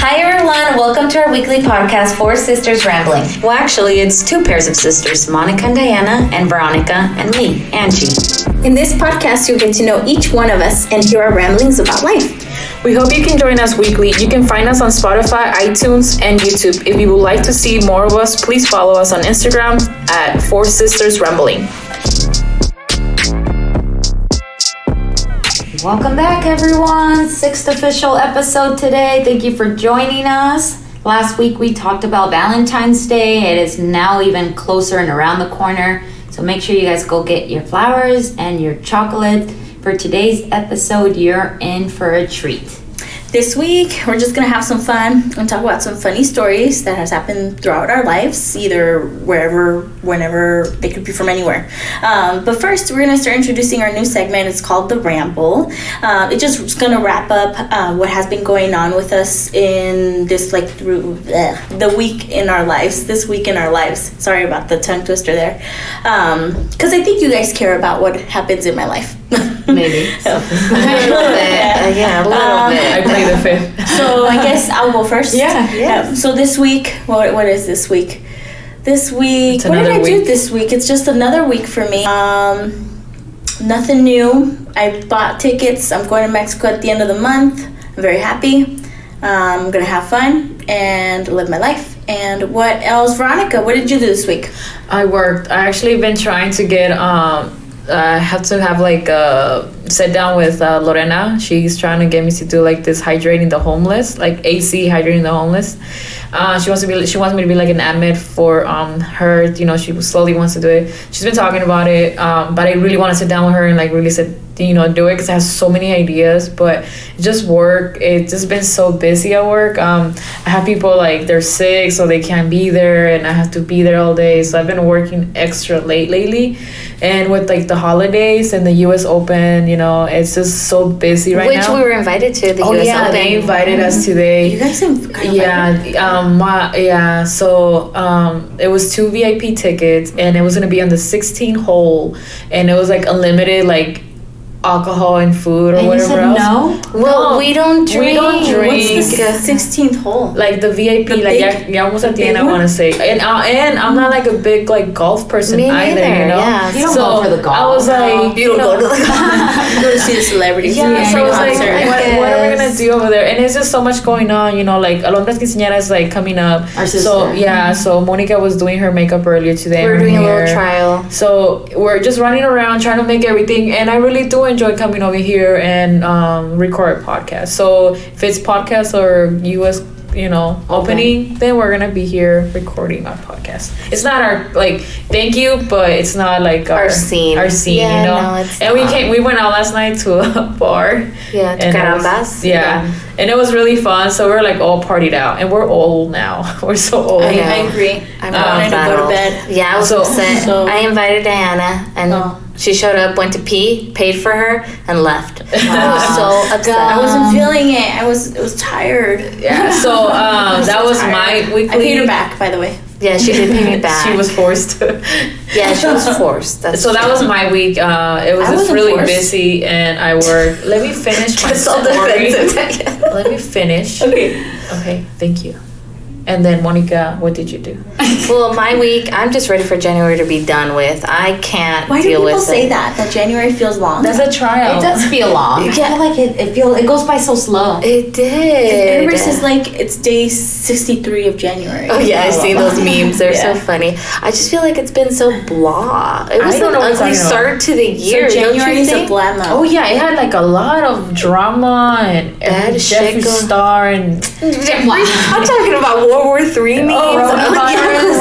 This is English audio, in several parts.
Hi everyone, welcome to our weekly podcast, Four Sisters Rambling. Well, actually, it's two pairs of sisters, Monica and Diana, and Veronica and me, Angie. In this podcast, you'll get to know each one of us and hear our ramblings about life. We hope you can join us weekly. You can find us on Spotify, iTunes, and YouTube. If you would like to see more of us, please follow us on Instagram at Four Sisters Rambling. Welcome back, everyone. 6th official episode today. Thank you for joining us. Last week we talked about Valentine's Day. It is now even closer and around the corner. So make sure you guys go get your flowers and your chocolate. For today's episode, you're in for a treat. This week, we're just going to have some fun and talk about some funny stories that has happened throughout our lives, either wherever, whenever, they could be from anywhere. But first, we're going to start introducing our new segment. It's called The Ramble. It's just going to wrap up what has been going on with us in this, through the week in our lives. This week in our lives. Sorry about the tongue twister there. Because I think you guys care about what happens in my life. Maybe. So. A little bit. Yeah, a little bit. I play the fifth. So I guess I'll go first. Yeah. So this week, what is this week? This week, what did I do this week? It's just another week for me. Nothing new. I bought tickets. I'm going to Mexico at the end of the month. I'm very happy. I'm going to have fun and live my life. And what else? Veronica, what did you do this week? I worked. I actually been trying to get I have to have a sit down with Lorena. She's trying to get me to do this hydrating the homeless, AC hydrating the homeless. She wants me to be an admin for her. She slowly wants to do it. She's been talking about it, but I really want to sit down with her and really do it because I have so many ideas, but just work. It's just been so busy at work. I have people they're sick, so they can't be there, and I have to be there all day. So I've been working extra late lately, and with the holidays and the U.S. Open, it's just so busy right now. Which we were invited to, the Oh US yeah, Open. they invited us today. You guys invited Yeah. So it was 2 VIP tickets, and it was gonna be on the 16 hole, and it was unlimited alcohol and food or and whatever you said else. No? Well, we don't drink. We don't drink. What's the 16th hole? The VIP, ya vamos a tienda, I want to say. And I'm not a big golf person Me either, neither, yeah. You don't go for the golf. I was You don't go to the golf. You go to see the celebrities. Yeah, so I was what are we gonna Yes. do over there? And it's just so much going on, Alondras Quinceañeras is coming up. Our sister. So yeah, so Monica was doing her makeup earlier today. We're her doing a hair. little trial. So we're just running around trying to make everything, and I really do enjoy coming over here and record a podcast. So if it's podcast or US opening, then we're gonna be here recording our podcast. It's not our thank you, but it's not our scene. Yeah, no, it's and not. we went out last night to a bar. Yeah, to and Carambas. Yeah, and it was really fun. So we're all partied out, and we're old now. We're so old. I agree. I'm wanting to go to bed. Yeah, I was upset. So- I invited Diana, and she showed up, went to pee, paid for her, and left. I was so upset. I wasn't feeling it. It was tired. Yeah. So that was tired. my weekly. I paid her back, by the way. Yeah, she did pay me back. She was forced to. Yeah, she was forced. That's So that was my week. It was I just wasn't really forced. busy, and I worked. Let me finish my so story. defensive. Let me finish. Okay, thank you. And then Monica, what did you do? Well, my week, I'm just ready for January to be done with. I can't Why do deal people with say it. that January feels long? That's a tryout. It does feel long. I feel like it goes by so slow. It did. Everybody says it's day 63 of January. Oh yeah, I've seen those memes. They're Yeah. so funny. I just feel like it's been so blah. It was I don't an know what ugly you're talking start to the year. So don't January you is a think? blah month. Oh yeah, it had a lot of drama and Bad shit Jeffree going- Star and I'm talking about World War III memes. coronavirus.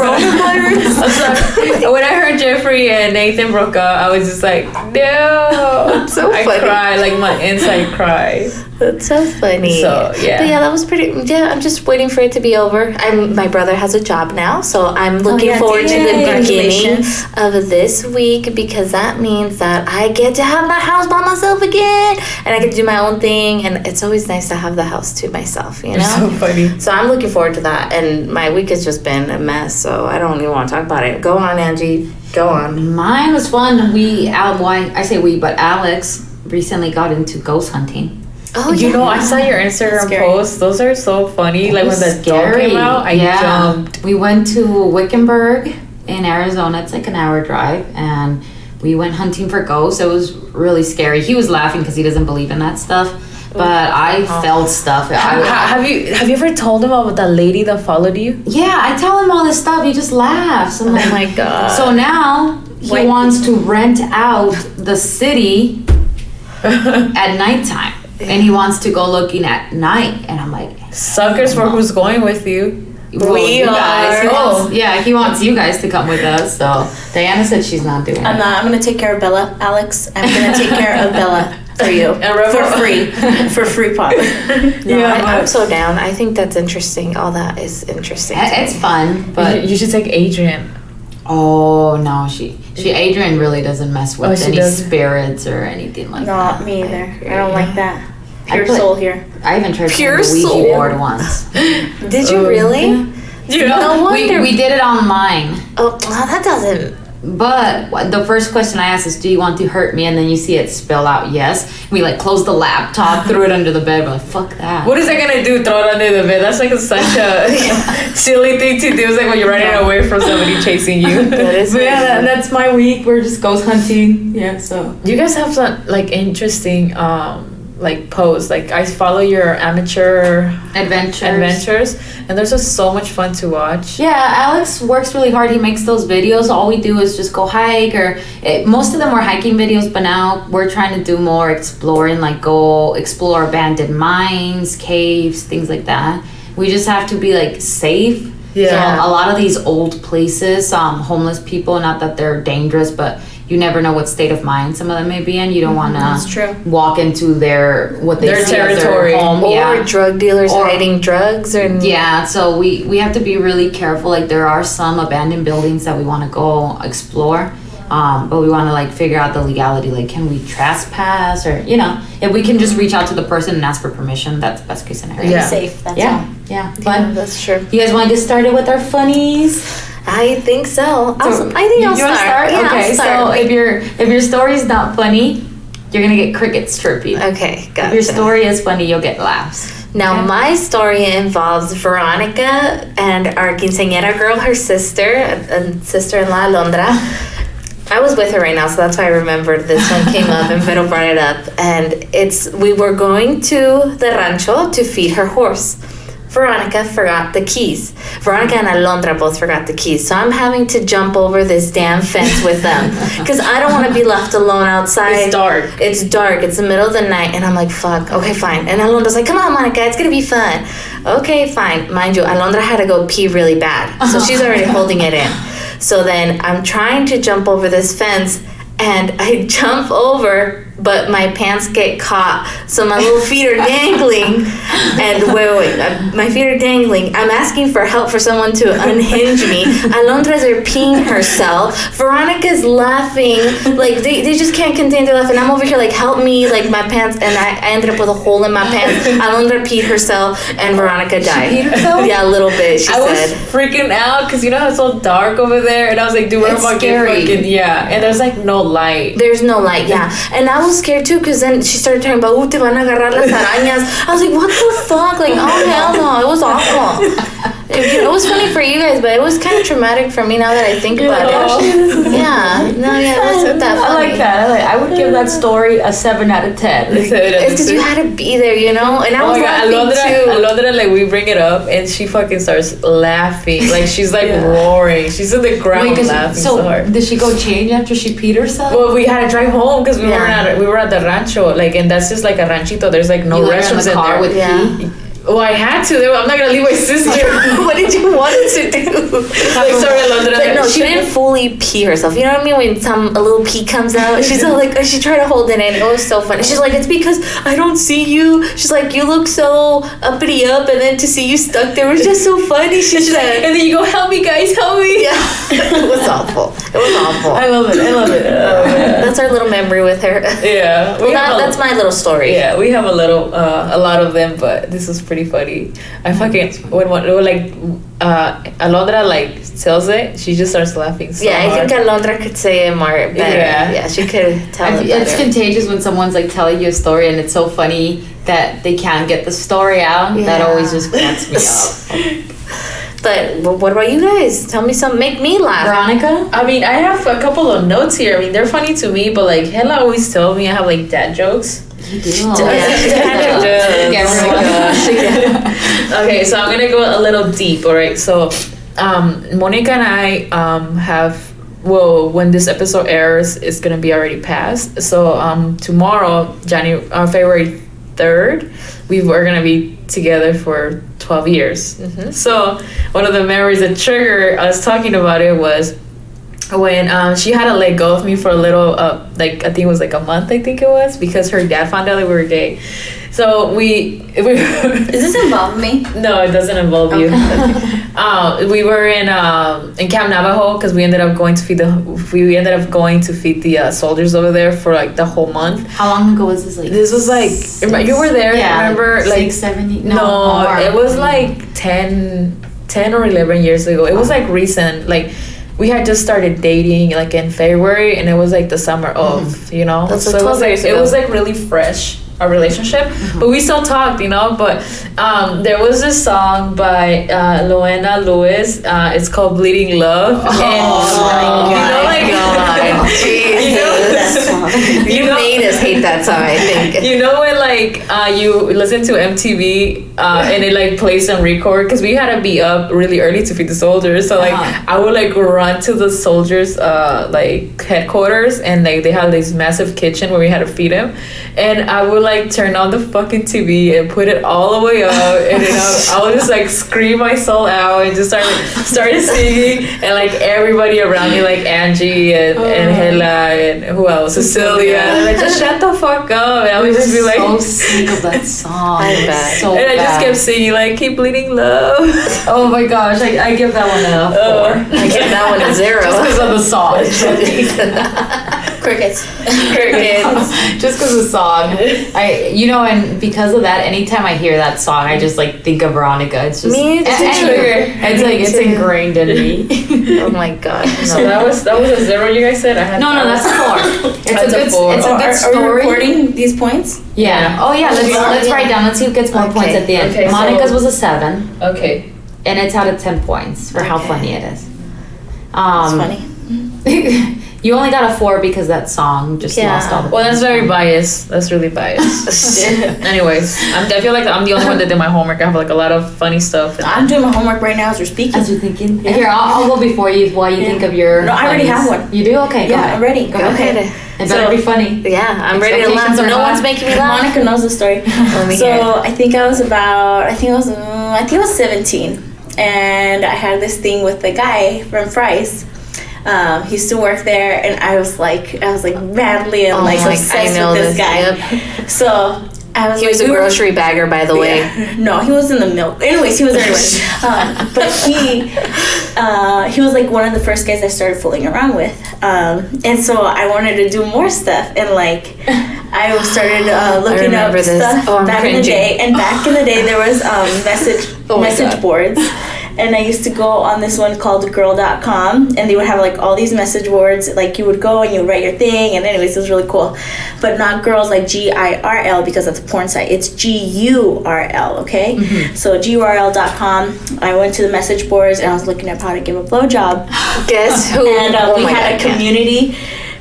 When I heard Jeffree and Nathan broke up, I was just like, no. It's so I funny. cried, my inside cried. That's so funny. So, yeah. But yeah, that was pretty. Yeah, I'm just waiting for it to be over. My brother has a job now, so I'm looking forward to the beginning of this week because that means that I get to have my house by myself again, and I get to do my own thing. And it's always nice to have the house to myself, you know. It's so funny. So I'm looking forward to that. And my week has just been a mess, so I don't even want to talk about it. Go on, Angie. Go on. Mine was fun. I say we, but Alex recently got into ghost hunting. Oh, You yeah. know, I saw your Instagram Scary. posts. Those are so funny. Like when was the dog came out, I jumped. We went to Wickenburg in Arizona. It's like an hour drive, and we went hunting for ghosts. It was really scary. He was laughing because he doesn't believe in that stuff, but I felt stuff. Have you ever told him about that lady that followed you? Yeah, I tell him all this stuff. He just laughs. I'm Oh like, my god. so now he Wait. wants to rent out the city at nighttime, and he wants to go looking at night. And I'm like, Suckers for who's going with you. well, We you guys. He are. wants, yeah, he wants you guys to come with us. So Diana said she's not doing I'm it. not. I'm gonna take care of Bella, Alex. I'm gonna take care of Bella for you And for free, for free, Pop. No, I'm so down. I think that's interesting. All that is interesting. to It's me. fun, but You should take Adrian. oh no, she Adrian really doesn't mess with she any doesn't? spirits or anything like Not that. me either. I don't like that. I Pure put- soul here. I even tried Pure playing the Ouija soul. board once. Did you really? You No wonder. We did it online. Oh, well, that doesn't. But the first question I asked is, do you want to hurt me? And then you see it spell out yes. We like closed the laptop, threw it under the bed. We're like, fuck that. What is that gonna do? Throw it under the bed? That's like such a silly thing to do. It's like when you're running away from somebody chasing you. That is But yeah, that's my week. We're just ghost hunting. Yeah, so. You guys have some like interesting like posts. Like I follow your amateur adventures, and those are so much fun to watch. Yeah, Alex works really hard. He makes those videos. All we do is just go hike, most of them were hiking videos, but now we're trying to do more exploring, like go explore abandoned mines, caves, things like that. We just have to be like safe. Yeah. So a lot of these old places, homeless people, not that they're dangerous, but you never know what state of mind some of them may be in. You don't want That's true. to walk into their what they Their see as territory. their home. Or Yeah. drug dealers Or- hiding drugs and Yeah, so we have to be really careful. Like there are some abandoned buildings that we want to go explore, but we want to like figure out the legality. Like, can we trespass, or if we can just reach out to the person and ask for permission, that's best case scenario. Yeah. Safe. That's yeah, all. yeah. Yeah, But that's true. you guys want to get started with our funnies? I think so. I think I'll You wanna start. Yeah, okay, I'll start. so if your story's not funny, you're gonna get crickets chirping. Okay, If gotcha. your story is funny, you'll get laughs. Now, my story involves Veronica and our quinceañera girl, her sister, and sister-in-law, Alondra. I was with her right now, so that's why I remembered this one came up and Vero brought it up. And we were going to the rancho to feed her horse. Veronica forgot the keys. Veronica and Alondra both forgot the keys. So I'm having to jump over this damn fence with them because I don't want to be left alone outside. It's dark. It's dark. It's the middle of the night. And I'm like, fuck. Okay, fine. And Alondra's like, come on, Monica. It's going to be fun. Okay, fine. Mind you, Alondra had to go pee really bad. So she's already holding it in. So then I'm trying to jump over this fence and I jump over, but my pants get caught, so my little feet are dangling. And wait, my feet are dangling. I'm asking for help for someone to unhinge me. Alondra's are peeing herself. Veronica's laughing, like they just can't contain their laugh. And I'm over here like, help me, like my pants, and I ended up with a hole in my pants. Alondra peed herself, and Veronica died. peed herself? Yeah, a little bit. She I was said. freaking out because you know how it's so dark over there, and I was like, dude, we're It's fucking scary. yeah. And there's like no light. There's no light, yeah. And I was scared too because then she started talking about, te van a agarrar las arañas. I was like, what the fuck? Like, oh, hell no. It was awful. It was funny for you guys, but it was kind of traumatic for me now that I think about it. Yeah. No, yeah, it wasn't that I funny. like that. I would give that story a 7 out of 10. It's because you had to be there, you know? And I Oh was my god, laughing too. Alondra, like we bring it up and she fucking starts laughing. Like she's like roaring. She's in the ground laughing so hard. did she go change after she peed herself? Well, we had to drive home because we Yeah. were at the rancho, like, and that's just like a ranchito. There's like no You let her in restrooms the in car there. with Yeah. pee? Well, I had to. I'm not gonna leave my sister. What did you want us to do? Like, sorry, Alondra. But no, she didn't fully pee herself. You know what I mean? When a little pee comes out, she's all like, she tried to hold it in. It was so funny. She's like, it's because I don't see you. She's like, you look so uppity up, and then to see you stuck there was just so funny. She said, And then you go, help me, guys, help me. yeah, it was awful. It was awful. I love it. I love it. That's our little memory with her. Yeah. That's my little story. Yeah, we have a lot of them, but this was pretty funny. I fucking when Alondra like tells it, she just starts laughing. So Yeah, I hard. think Alondra could say it more better. Yeah. Yeah, she could tell it It's better. contagious when someone's like telling you a story and it's so funny that they can't get the story out. That Yeah. always just cracks me up. But what about you guys? Tell me something. Make me laugh. Veronica? I mean, I have a couple of notes here. I mean, they're funny to me, but like Hella always tells me I have like dad jokes. You do. Yeah. Kind of does. Yeah, everyone. Okay, so I'm gonna go a little deep. All right, so Monica and I have. Well, when this episode airs, it's gonna be already passed. So tomorrow, February 3rd, we're gonna be together for 12 years. Mm-hmm. So one of the memories that triggered us talking about it was when she had to let go of me for a little, like I think it was like a month, I think it was, because her dad found out that we were gay. So we Does this involve me? no, it doesn't involve you. We were in Camp Navajo because we ended up going to feed the soldiers over there for like the whole month. How long ago was this? Like This was like you were there. Yeah, Remember, like 6, 7, no, more. it was like 10 or 11 years ago. It was like recent. Like we had just started dating like in February, and it was like the summer of, you know. That's so like it was 12 like years it ago. was like really fresh, our relationship, but we still talked, you know. But there was this song by Loena Lewis. It's called "Bleeding Love." You made us hate that song, I think. You know when like you listen to MTV and it like plays on record, because we had to be up really early to feed the soldiers. So like I would like run to the soldiers like headquarters, and like they had this massive kitchen where we had to feed them, and I would like turn on the fucking TV and put it all the way up, and then I would just like scream my soul out and just started singing, and like everybody around me, like Angie and Hela and who else, Cecilia, and like just shut the fuck up, and I would just be like, so sick of that song. I bet. So and I just bad. kept singing like "Keep Bleeding Love." Oh my gosh, I give that one a 4. I give that one a 0. Just because of the song. Crickets. Just because of the song. And because of that, anytime I hear that song, I just like think of Veronica. It's just Me too. it's a trigger. It's like it's ingrained in me. Oh my god. So that was a 0. You guys said I had. No, that's a 4. It's That's a a good. 4. It's a good Are we story. recording these points? Yeah. Oh yeah. Let's write down. Let's see who gets more Okay. points at the end. Okay, so- Monica's was a 7, Okay. and it's out of 10 points for how Okay. funny it is. It's Funny. You only got a 4 because that song just Yeah. lost all the. Well, that's very biased. That's really biased. Anyways, I feel like I'm the only one that did my homework. I have like a lot of funny stuff. And I'm doing my homework right now as we're speaking. As you're thinking. Here, I'll go before you while you think of your. No, I already have funnies. one. You do? Okay. Go Yeah, ahead. I'm ready. Go ahead. Okay. It better So- be funny. Yeah, I'm ready to laugh. Expectations are No high. one's making me laugh. Monica knows the story. me So hear I think I was 17, and I had this thing with the guy from Fry's. He used to work there, and I was like madly and Oh like my- obsessed I know with this this, guy. yep. So I was He like, was a we were- grocery bagger, by the way. Yeah. No, he was in the milk. Anyways, he was everywhere. But he was like one of the first guys I started fooling around with. And so I wanted to do more stuff. And like, I started looking up remember this. stuff Oh, I'm back in the cringing. day. And back in the day, there was Oh my message God. boards. And I used to go on this one called girl.com, and they would have like all these message boards. Like you would go and you would write your thing, and anyways, it was really cool. But not girls like GIRL, because that's a porn site. It's GURL, okay? So GURL.com, I went to the message boards and I was looking up how to give a blowjob. Guess who? And Oh we my had God, a community.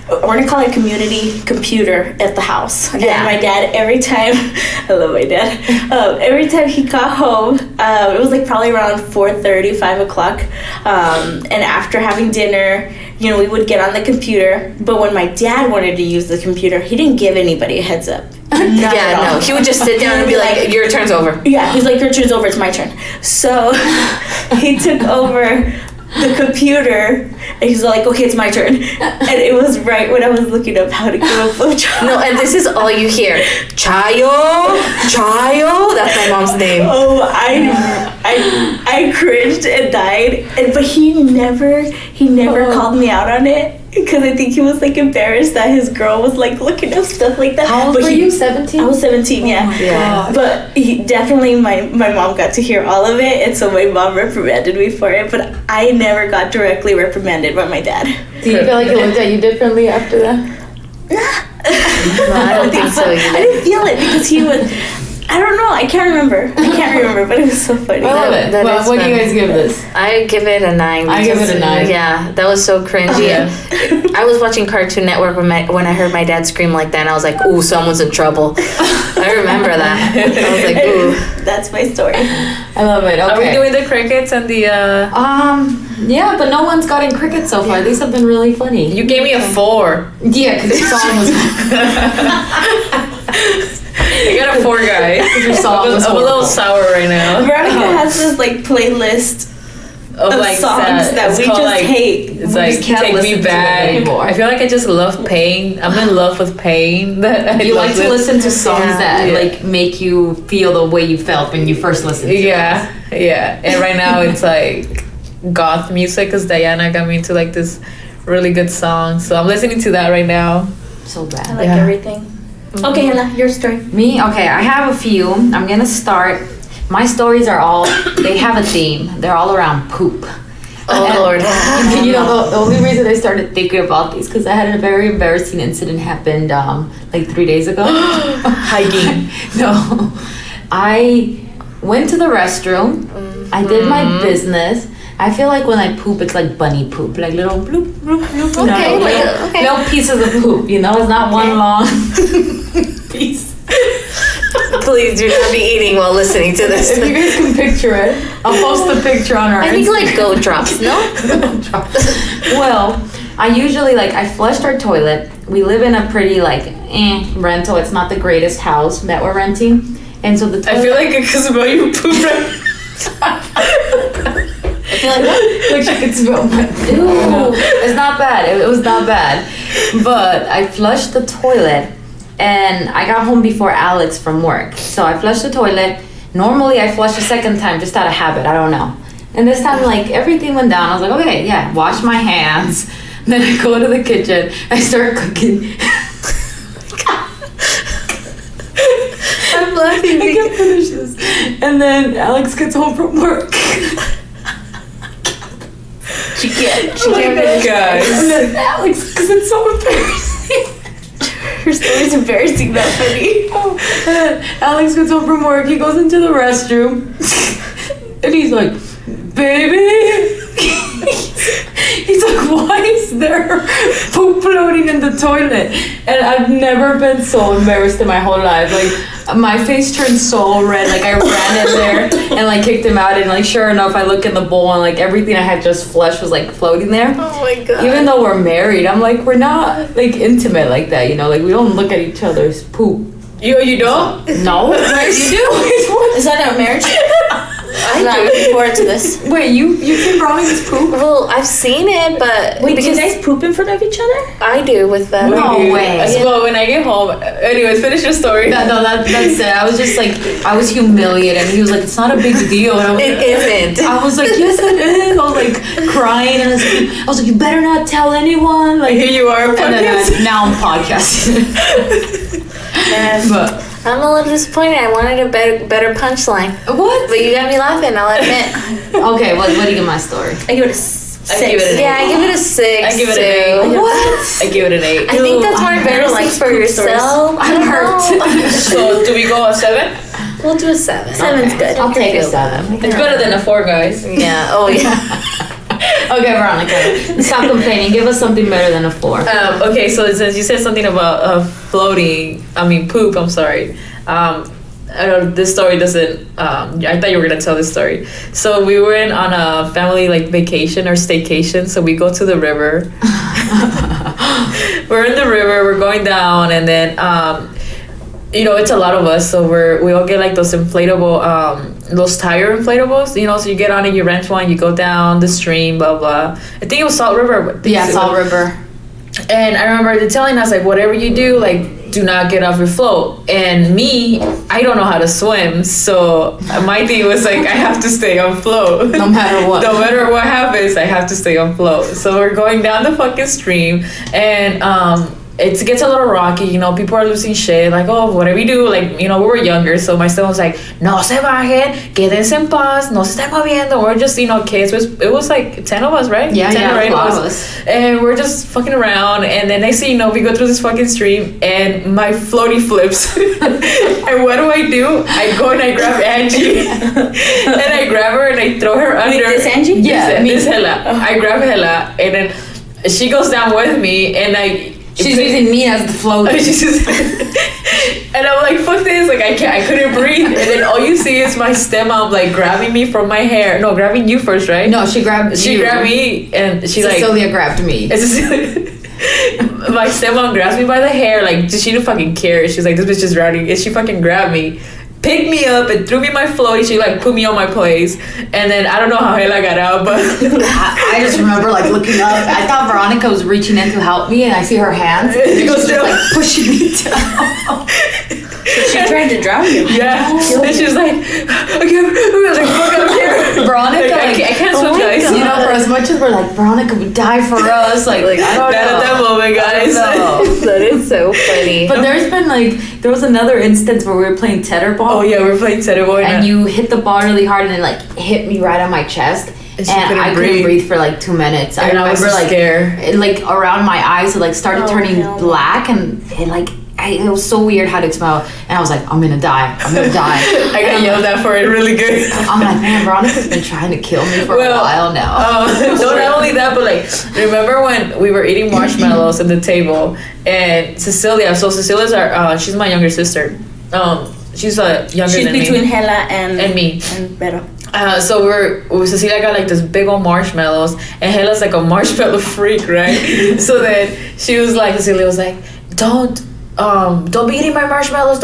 We're gonna call it a community computer at the house. Yeah. And my dad, every time, I love my dad. Every time he got home, it was like probably around 4:30, 5 o'clock. And after having dinner, we would get on the computer. But when my dad wanted to use the computer, he didn't give anybody a heads up. Not at Yeah, all. no. He would just sit down and be like, "Your turn's over." Yeah, he's like, your turn's over, it's my turn. So he took over the computer, and he's like, okay, it's my turn. And it was right when I was looking up how to give a blowjob. No, and this is all you hear. Chayo. That's my mom's name. Oh, I cringed and died, but he never called me out on it. Because I think he was like embarrassed that his girl was like looking up stuff like that. How old But were he- you? 17? I was 17, yeah. Yeah. But he definitely, my mom got to hear all of it, and so my mom reprimanded me for it. But I never got directly reprimanded by my dad. Do you feel like he looked at you differently after that? No, I don't think so I either. didn't feel it because he was. I don't know. I can't remember. But it was so funny. I love it. That Well, is what do you funny. guys give this? I give it a 9. I give it a 9. Yeah, that was so cringy. Yeah. I was watching Cartoon Network when I heard my dad scream like that, and I was like, "Ooh, someone's in trouble." I remember that. I was like, "Ooh." That's my story. I love it. Okay. Are we doing the crickets and the? Yeah, but no one's gotten cricket so far. These have been really funny. You gave me a 4. Yeah, because your song was. I got a 4, guys. Your song was I'm a little horrible. sour right now. Veronica has this like playlist Of of songs that we called, just hate. It's We like just can't Take listen Me to it Back. anymore. I feel like I just love pain. I'm in love with pain. That I You love like to it. listen to songs Yeah. that Yeah. like make you feel the way you felt when you first listened to Yeah, yeah. And right now it's like goth music because Diana got me into like this really good song. So I'm listening to that right now. them. So I bad. like Yeah. everything. Okay, Hannah, your story. Me? Okay, I have a few. I'm gonna start. My stories are all, they have a theme. They're all around poop. Oh And- Lord. You know, the only reason I started thinking about these because I had a very embarrassing incident happened like 3 days ago. Hiking. No, I went to the restroom. I did my business. I feel like when I poop, it's like bunny poop, like little bloop, bloop, bloop. Okay, no, like, little, okay. little pieces of poop. You know, it's not one long piece. Please do not be eating while listening to this. If you guys can picture it, I'll post a picture on our I think Instagram. like goat drops, no? Well, I usually I flushed our toilet. We live in a pretty rental. It's not the greatest house that we're renting, and so the toilet, I feel like it could smell you poop right I feel like she could smell my Ew. It's not bad. It was not bad, but I flushed the toilet, and I got home before Alex from work. So I flushed the toilet. Normally, I flush a second time just out of habit. I don't know. And this time, everything went down. I was like, okay, yeah, wash my hands. Then I go to the kitchen. I start cooking. I'm laughing. I can't finish this. And then Alex gets home from work. She can't now. Guys. And then Alex, because it's so embarrassing. Her story's embarrassing, not funny. And then Alex gets home from work. He goes into the restroom. And he's like, baby. He's like, why is there poop floating in the toilet? And I've never been so embarrassed in my whole life. My face turned so red. I ran in there and kicked him out. And sure enough, I look in the bowl and everything I had just flushed was floating there. Oh my god. Even though we're married, I'm we're not intimate like that, you know? We don't look at each other's poop. You don't? No, you do. Is that our marriage? I'm not do. looking forward to this. Wait, you can promise poop? Well, I've seen it, but Wait, do you because guys poop in front of each other? I do with them. No way. Well, when I get home, anyways, finish your story. That's it. I was just I was humiliated. And he was like, it's not a big deal. And I was, It isn't. I was like, yes, it is. I was crying. And I was like, you better not tell anyone. Here you are, And then now I'm podcasting. But I'm a little disappointed. I wanted a better punchline. what? But you got me laughing, I'll admit. Okay, what do you give my story? I give it a 6. I give it an Yeah, I give it a 6. I give it an too. 8. What? I give it an 8. I think that's more I'm better embarrassing like for poop stories. yourself. I I'm don't hurt. know. So, do we go a 7? We'll do a 7. 7's good. I'll take a feel 7. It's better than a 4, guys. Yeah, oh yeah. Okay, Veronica, stop complaining. Give us something better than a 4. Okay, so since you said something about poop, I'm sorry. I don't, this story doesn't, I thought you were going to tell this story. So we were on a family vacation or staycation. So we go to the river. We're in the river, we're going down, and then, it's a lot of us. So we all get those inflatable, those tire inflatables, so you get on it, you rent one, you go down the stream, blah, blah. I think it was Salt River. Yeah, Salt River. And I remember they telling us whatever you do, do not get off your float. And me, I don't know how to swim, so my thing was I have to stay on float. No matter what. No matter what happens, I have to stay on float. So we're going down the fucking stream, and it gets a little rocky, you know, people are losing shit, like, oh, what do we do? Like, you know, we were younger, so my stepmom was like, no se bajen, quédense en paz, no se estén moviendo. We're just, you know, kids. It was like 10 of us, right? Yeah, 10 yeah, or 8 a lot of of us. And we're just fucking around, and then next thing you know, we go through this fucking stream, and my floaty flips. And what do? I go and I grab Angie, and I grab her and I throw her under. Wait, this Angie? Yeah, this Hela. I grab Hela, and then she goes down with me, and She's using me as the float. And I'm like, fuck this, like I couldn't breathe. And then all you see is my stepmom like grabbing me from my hair. No, grabbing you first, right? No, she grabbed me, and she Cecilia grabbed me. My stepmom grabs me by the hair, like she didn't fucking care. She's like, this bitch is rowdy, and she fucking grabbed me, picked me up, and threw me my floaty. She like put me on my place, and then I don't know how Hela got out, but I just remember like looking up. I thought Veronica was reaching in to help me, and I see her hands. And she was just like pushing me down. She tried to drown you. Yeah, and she was like, I was like, fuck, I don't care. Veronica, Like, I can't swim, guys. You know, for as much as we're like, Veronica would die for us, like I don't Not at that know. moment, guys. That is so funny. But there's been like, there was another instance where we were playing tetherball. Oh yeah, we're playing Tetherball, And you hit the ball really hard, and it like hit me right on my chest. And she And couldn't I breathe. couldn't breathe for like 2 minutes. I And I remember was like scared. it, like around my eyes, it like started turning hell no. black, and it like it was so weird how it smelled. And I was like, I'm gonna die. I'm gonna die. I got yelled at for it really good. I'm like, man, Veronica's been trying to kill me for a while now. No, not only that, but like, remember when we were eating marshmallows at the table, and Cecilia's our, she's my younger sister. She's younger She's than between me. Hela and me. and Vero. So Cecilia got like this big old marshmallows, and Hela's like a marshmallow freak, right? So then Cecilia was like, don't be eating my marshmallows,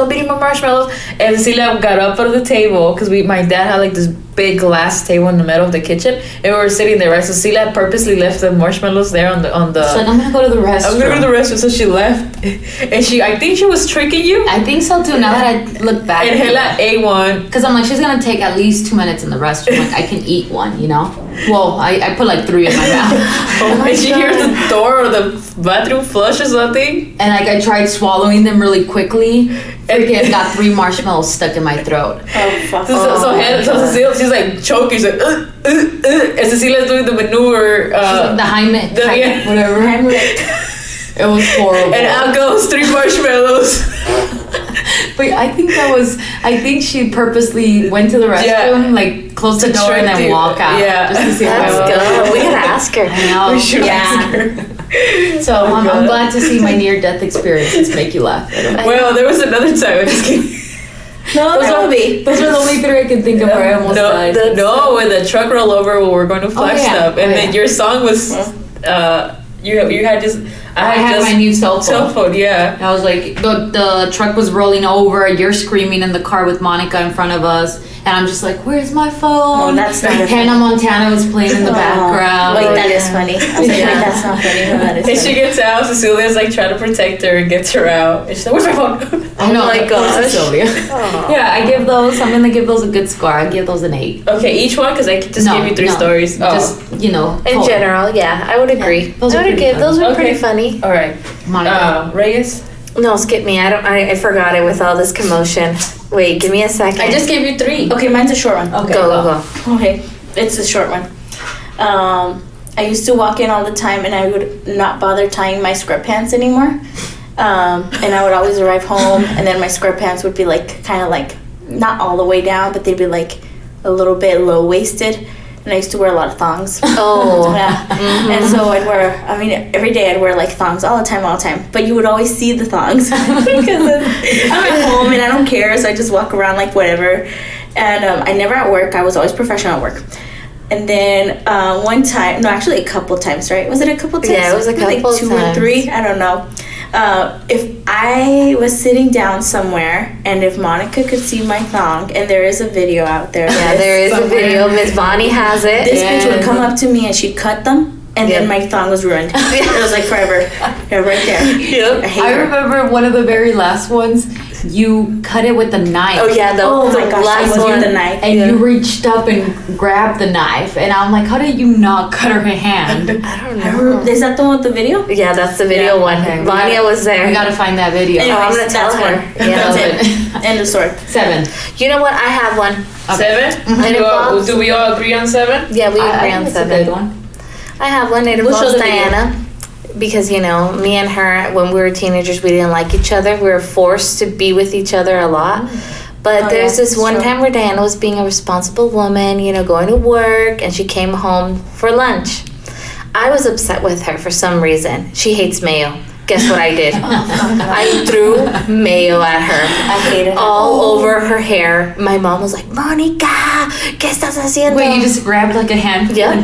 and Cecilia got up out of the table, because my dad had like this big glass table in the middle of the kitchen, and we were sitting there, right? So Cecilia purposely left the marshmallows there on the She's like, I'm gonna go to the restroom. I'm gonna go to the restroom. So she left, and I think she was tricking you. I think so too. Now that I look back, And Hela ate one. because I'm like, she's gonna take at least 2 minutes in the restroom. Like I can eat one, you know. Well, I put like 3 in my mouth. And she hears the door or the bathroom flush or something. And like I tried swallowing them really quickly. Freaking got 3 marshmallows stuck in my throat. Oh fuck. So Cecilia, she's like choking. She's like, and Cecilia's doing the maneuver. The Heimlich, yeah. whatever. It was horrible. And out goes 3 marshmallows. But I think she purposely went to the restroom, like close the door and then trick you. walk out. Yeah. Just to see how Let's it go. We gotta ask her. I know. We should Yeah. ask her. So I'm glad to see my near-death experiences make you laugh. Well, there was another time. I'm just kidding. No, that would be. Those are the only 3 I can think of where I almost died. No, when the truck rolled over when we were going to Flagstaff, and then your song was, you had just. I had just my new cell phone. Cell phone, yeah. I was like, the truck was rolling over. You're screaming in the car with Monica in front of us, and I'm just like, "Where's my phone?" Oh, that's not a Hannah Montana was playing in the background. Wait, that is funny. I was like, Yeah. wait, that's not funny. No, that is And funny. she gets out. Cecilia's like trying to protect her and gets her out. And she's like, "Where's my phone?" I know, Oh my like, gosh. Cecilia. Yeah, I'm gonna give those a good score. I give those an 8. Okay, each one, because I just gave you 3 stories. Oh. Just In total. general, yeah, I would agree. Those are pretty funny. Those were Okay. pretty funny. All right. Monica. Reyes. No, skip me. I forgot it with all this commotion. Wait, give me a second. I just gave you 3. Okay, mine's a short one. Okay, go. Okay, it's a short one. I used to walk in all the time, and I would not bother tying my scrub pants anymore. And I would always arrive home, and then my scrub pants would be like kind of like not all the way down, but they'd be like a little bit low waisted. And I used to wear a lot of thongs. Oh. Yeah. And so every day I'd wear like thongs all the time. But you would always see the thongs because I'm at home and I don't care, so I just walk around like whatever. And I never at work. I was always professional at work. And then one time, no, actually a couple times, right? Was it a couple times? Yeah, it was a Maybe couple like 2 times. or 3. I don't know. If I was sitting down somewhere and if Monica could see my thong, and there is a video out there. Yeah, there is a video. Miss Bonnie has it. This bitch would come up to me and she'd cut them, and then my thong was ruined. It was like forever. Yeah, right there. Yep. I hate I her. remember one of the very last ones. you cut it with a knife. Oh yeah, the my gosh, last I was one. with the knife. And you reached up and grabbed the knife, and I'm like, how did you not cut her hand? I don't know. Is that the one with the video? Yeah, that's the video one. Okay, we Vanya gotta- was there. We gotta find that video. Anyways, I'm gonna tell that's her. one. Yeah. That's it. End of story. 7. You know what? I have one. 7? It involves- Do we all agree on 7? Yeah, we agree I on think it's a good 7. one. I have one. It We'll show involves the video. Diana. Because, you know, me and her, when we were teenagers, we didn't like each other. We were forced to be with each other a lot. But Oh, there's yeah, this that's one true. time where Diana was being a responsible woman, you know, going to work, and she came home for lunch. I was upset with her for some reason. She hates mayo. Guess what I did? I threw mayo at her. I hated it. All over her hair. My mom was like, Monica, ¿qué estás haciendo? Wait, you just grabbed like a handful? Yeah, I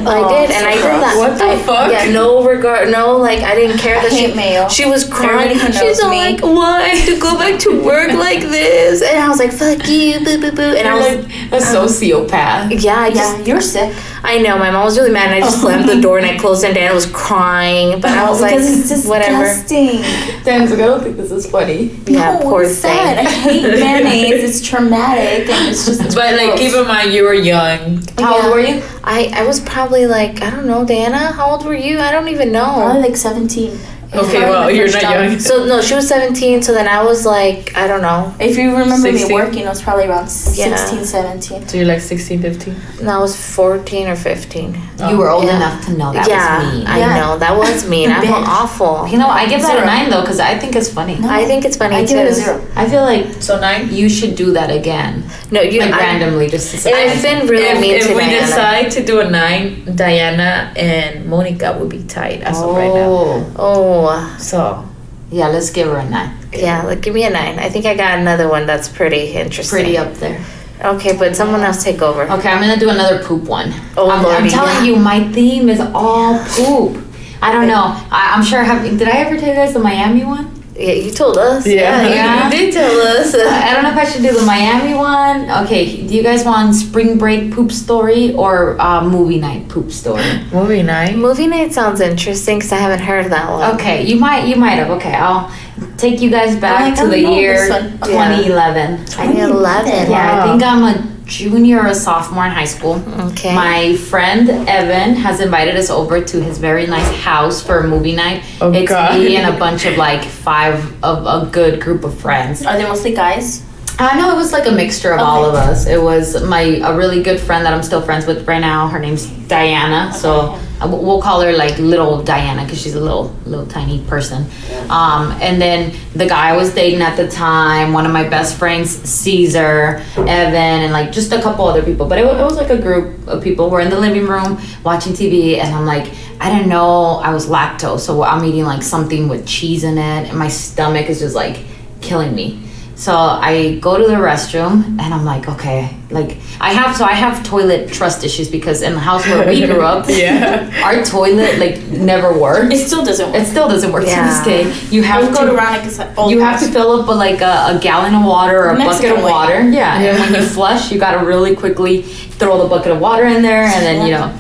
did, and I did that. What the fuck? Yeah, no regard, no, like I didn't care that hate mayo. she was crying. Everybody who She's knows all me. like, "Why to go back to work like this?" And I was like, "Fuck you, boo, boo, boo." And I You're was, like a sociopath. yeah, I Yeah, just, you're sick. I know, my mom was really mad, and I just slammed the door and I closed it. And Dana was crying, but I was like, Because it's whatever. disgusting. Dan's like, I don't think this is funny. Yeah, No, poor it's sad. I thing. hate mayonnaise. It's traumatic and it's just. But like, gross. keep in mind, you were young. How old Yeah. were you? I was probably like, I don't know, Dana. How old were you? I don't even know. Probably like 17. Okay, Probably well, my you're first not job. young. So no, she was 17. So then I was like, I don't know. If you remember 16? me working, it was probably around Yeah. 16, 17. So you're like 16, 15? No, I was 14 or 15. You were old Yeah. enough to know that yeah, was mean. I Yeah. know that was mean. I'm Bitch. awful. You know, I give that a Zero. 9 though, because I think it's funny. No. I think it's funny I too. give it a 0. I feel like So 9? you should do that again. No, you Like I, randomly, just to say. I've been really mean if to we Diana. decide to do a 9, Diana and Monica would be tied as of right now. Oh, So Yeah, let's give her a 9. yeah. Like, give me a 9. I think I got another one that's pretty interesting. Pretty up there. Okay, but someone else take over. Okay, I'm gonna do another poop one. Oh, I'm Lordy, telling yeah. you, my theme is all poop. I don't know. I'm sure. Did I ever tell you guys the Miami one? Yeah, you told us. Yeah. Yeah. you did tell us. I don't know if I should do the Miami one. Okay, do you guys want spring break poop story or movie night poop story? movie night. Movie night sounds interesting because I haven't heard that one. Okay, you might have. Okay, I'll take you guys back like, to I the don't know year this one. 2011. 2011. Yeah, I think I'm a junior or a sophomore in high school. Okay. My friend Evan has invited us over to his very nice house for a movie night. Oh, it's God. me and a bunch of like 5 of a good group of friends. Are they mostly guys? I know it was like a mixture of all of us. It was a really good friend that I'm still friends with right now. Her name's Diana, so we'll call her like little Diana because she's a little tiny person. And then the guy I was dating at the time, one of my best friends, Caesar, Evan, and like just a couple other people. But it was like a group of people. We're in the living room watching TV, and I'm like, I didn't know I was lactose, so I'm eating like something with cheese in it, and my stomach is just like killing me. So I go to the restroom and I'm like, okay, like I have toilet trust issues because in the house where we grew up, Yeah. our toilet like never worked. It still doesn't work. It still doesn't work Yeah. to this day. You have Don't go to around like it's an old you have house. to fill up like a gallon of water or a Mexican bucket of way. water. Yeah. And when you flush, you gotta really quickly throw the bucket of water in there and then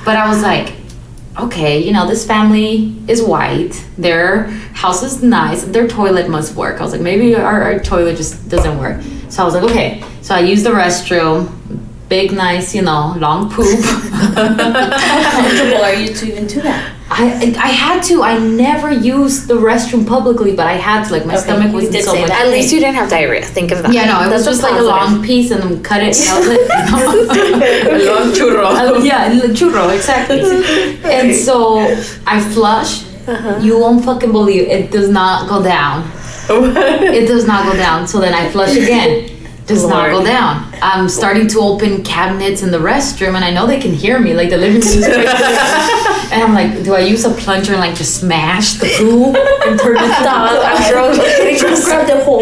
But I was like, okay, this family is white. Their house is nice. Their toilet must work. I was like, maybe our toilet just doesn't work. So I was like, okay. So I used the restroom. Big, nice, long poop. How comfortable are you to even do that? I had to. I never used the restroom publicly, but I had to. Like my stomach was you did so say much. that. At least you didn't have diarrhea. Think of that. Yeah, no, it was That's just like a positive. long piece and then cut it. And that was it. A long churro. Yeah, churro, exactly. And so I flush. You won't fucking believe it does not go down. It does not go down. So then I flush again. Does not go down. I'm starting to open cabinets in the restroom, and I know they can hear me, like the living room. And I'm like, do I use a plunger and like just smash the poo and turn it down? I'm gross. Grab the hole.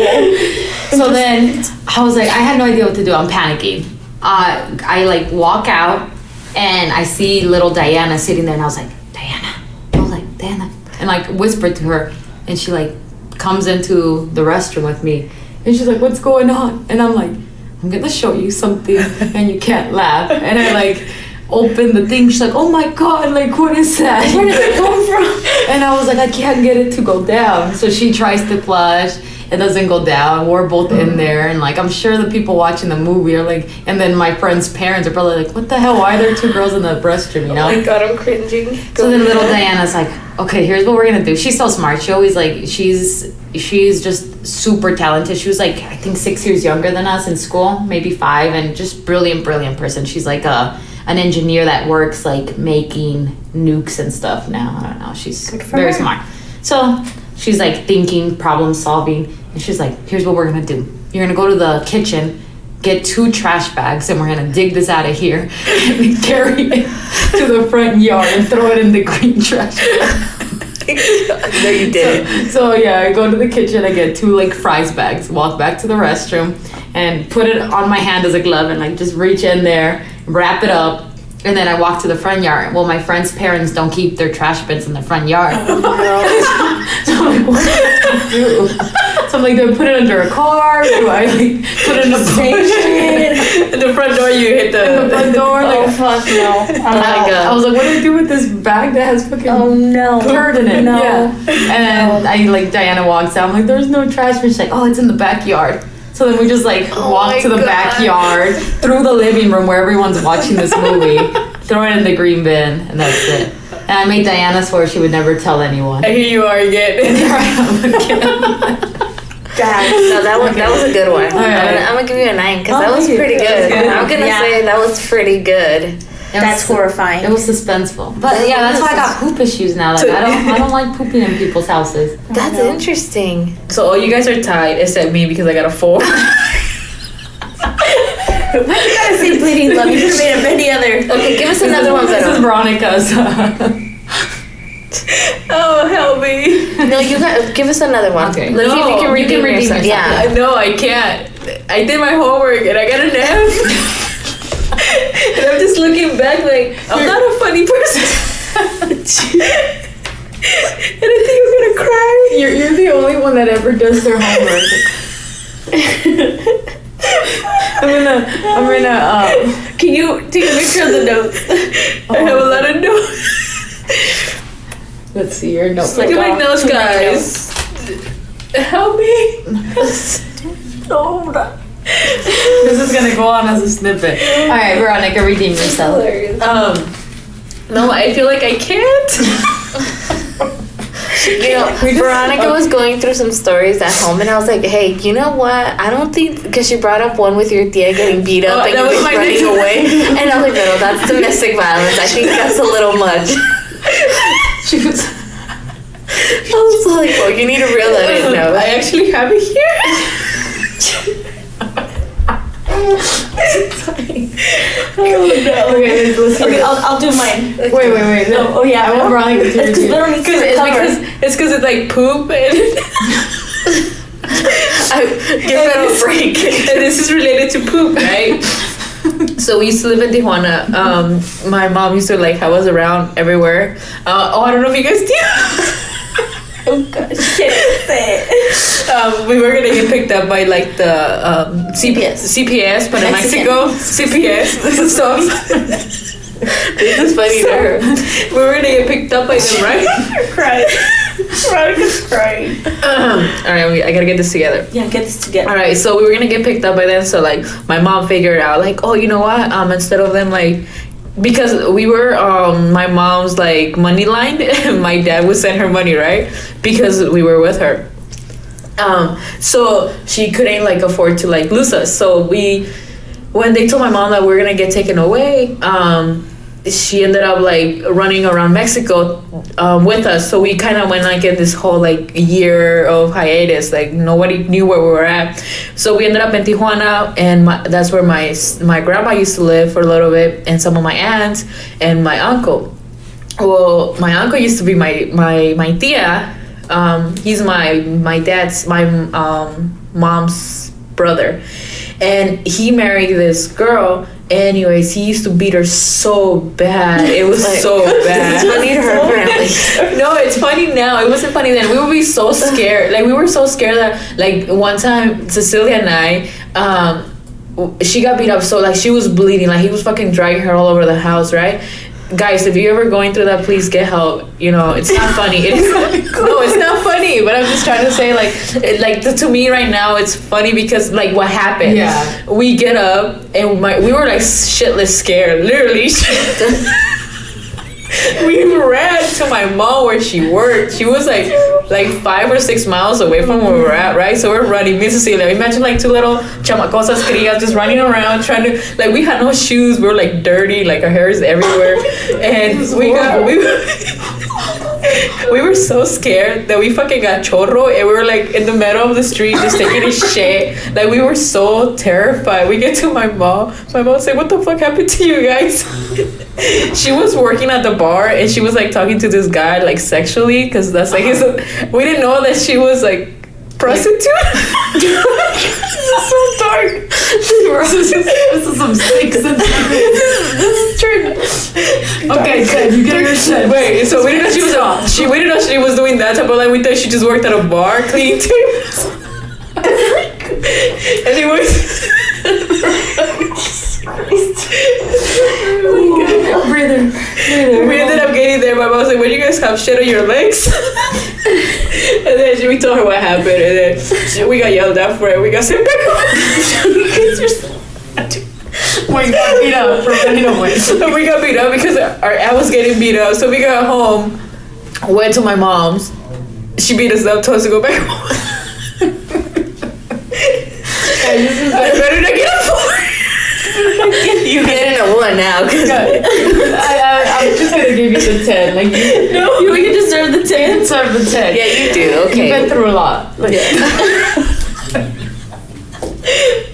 So then I was like, I had no idea what to do. I'm panicking. I like walk out and I see little Diana sitting there, and I was like, Diana. I was like, Diana. And like whispered to her, and she like comes into the restroom with me. And she's like, what's going on? And I'm like, I'm gonna show you something and you can't laugh. And I like open the thing. She's like, oh my God, like what is that? Where did it come from? And I was like, I can't get it to go down. So she tries to flush. it doesn't go down. We're both in there, and like I'm sure the people watching the movie are like, and then my friend's parents are probably like, what the hell? Why are there two girls in the restroom? You know? Oh my god, I'm cringing. So then little Diana's like, okay, here's what we're gonna do. She's so smart. She always like she's just super talented. She was like I think 6 years younger than us in school, maybe 5, and just brilliant person. She's like an engineer that works like making nukes and stuff now. I don't know. She's very smart. So she's like thinking, problem solving, and she's like, here's what we're gonna do. You're gonna go to the kitchen, get 2 trash bags, and we're gonna dig this out of here and carry it to the front yard and throw it in the green trash bag. No, you did. So yeah, I go to the kitchen, I get 2 like fries bags, walk back to the restroom, and put it on my hand as a glove, and like just reach in there, wrap it up, and then I walk to the front yard. Well, my friend's parents don't keep their trash bins in the front yard. Oh, no. So I'm like, what do I do? So I'm like, do I put it under a car? Do I like put it in a station? In the front door, you hit the front door. Oh fuck no! I was like, what do I do with this bag that has fucking turd in it? No. Yeah. And I like Diana walks out. I'm like, there's no trash bin. She's like, oh, it's in the backyard. So then we just like walk to the backyard, through the living room where everyone's watching this movie, throw it in the green bin, and that's it. And I made Diana swear she would never tell anyone. And here you are again. There I am again. No, that was a good one. I'm gonna give you a 9 because that was pretty good. I'm gonna say that was pretty good. That's horrifying. It was suspenseful. But yeah, that's why I got poop issues now. Like I don't like pooping in people's houses. That's interesting. So all you guys are tied except me because I got a 4. Why you gotta say bleeding love? You should have made up any other. Okay, give us another one, This is Vero. Veronica's. Oh, help me. No, you got. Give us another one. Okay. Let's see if you can No, you can redeem redeem yourself. yourself. Yeah. No, I can't. I did my homework and I got an F. And I'm just looking back like, I'm not a funny person. And I think I'm gonna cry. You're the only one that ever does their homework. I'm gonna Can you take a picture of the notes? I have a lot of notes. let's see your notebook. Look at my notes, guys. Help me. This is gonna go on as a snippet. All right, Veronica, redeem yourself. No, I feel like I can't. You know, Veronica was going through some stories at home, and I was like, "Hey, you know what? I don't think," because she brought up one with your tia getting beat up and that you was was my running next- away, and I was like, "No, that's domestic violence. I think that's a little much." She was. I was like, "Well, you need to reel that in now." I actually have it here. Okay, let's hear Okay, it. I'll do mine. Wait. No. Oh yeah. I want Veronica to It's because redeem. we don't need to cover. It's because it's like poop and Give it a break. and this is related to poop, right? So we used to live in Tijuana. My mom used to like have us around everywhere. I don't know if you guys do. Oh gosh, shit. We were gonna get picked up by like the CPS, but in Mexico, CPS. So This is funny to her. we were gonna get picked up by them, right? You're crying. Veronica's crying. All right, I gotta get this together. Yeah, get this together. All right, so we were gonna get picked up by them. So like, my mom figured out like, oh, you know what? Instead of them like, because we were my mom's like money line, and my dad would send her money, right? Because we were with her. So she couldn't like afford to like lose us. So when they told my mom that we were gonna get taken away, she ended up like running around Mexico with us. So we kind of went like in this whole like year of hiatus. Like nobody knew where we were at. So we ended up in Tijuana, and that's where my grandma used to live for a little bit, and some of my aunts and my uncle. Well, my uncle used to be my tia. He's my dad's mom's brother, and he married this girl. Anyways, he used to beat her so bad. It was like, so bad. It's funny to her, apparently. No, it's funny now. It wasn't funny then. We would be so scared. Like, we were so scared that, like, one time, Cecilia and I, she got beat up. So, like, she was bleeding. Like, he was fucking dragging her all over the house, right? guys, if you're ever going through that, please get help. You know, it's not funny. No, it's not funny. But I'm just trying to say, to me right now, it's funny because, like, what happened? Yeah. We get up and we were like shitless scared, literally. We ran to my mom where she worked. She was like 5 or 6 miles away from where we're at, right? So we're running. Me and Cecilia, imagine like two little chamacosas crías just running around trying to, like, we had no shoes. We were like dirty, like our hair is everywhere. And we were so scared that we fucking got chorro and we were like in the middle of the street just taking a shit. Like, we were so terrified. We get to my mom. My mom said, "What the fuck happened to you guys?" She was working at the bar and she was like talking to this guy like sexually because that's like we didn't know that she was like prostitute. This is so dark. This is some sick sense. This is true. Okay, good. You get your shit. Wait, so we didn't know we didn't know she was doing that type of, like, we thought she just worked at a bar cleaning tables. Anyways. Breather. We ended up getting there. My mom was like, "When you guys have shit on your legs?" And then we told her what happened, and then we got yelled at for it. We got sent back home. We got beat up for running away. We got beat up because I was getting beat up. So we got home, went to my mom's. She beat us up, told us to go back home. I better not get a 4. You getting a 1 now. I'm just gonna give you the 10. Like, No, you deserve the 10. deserve the 10. Yeah, you do. Okay. You've been through a lot. Like,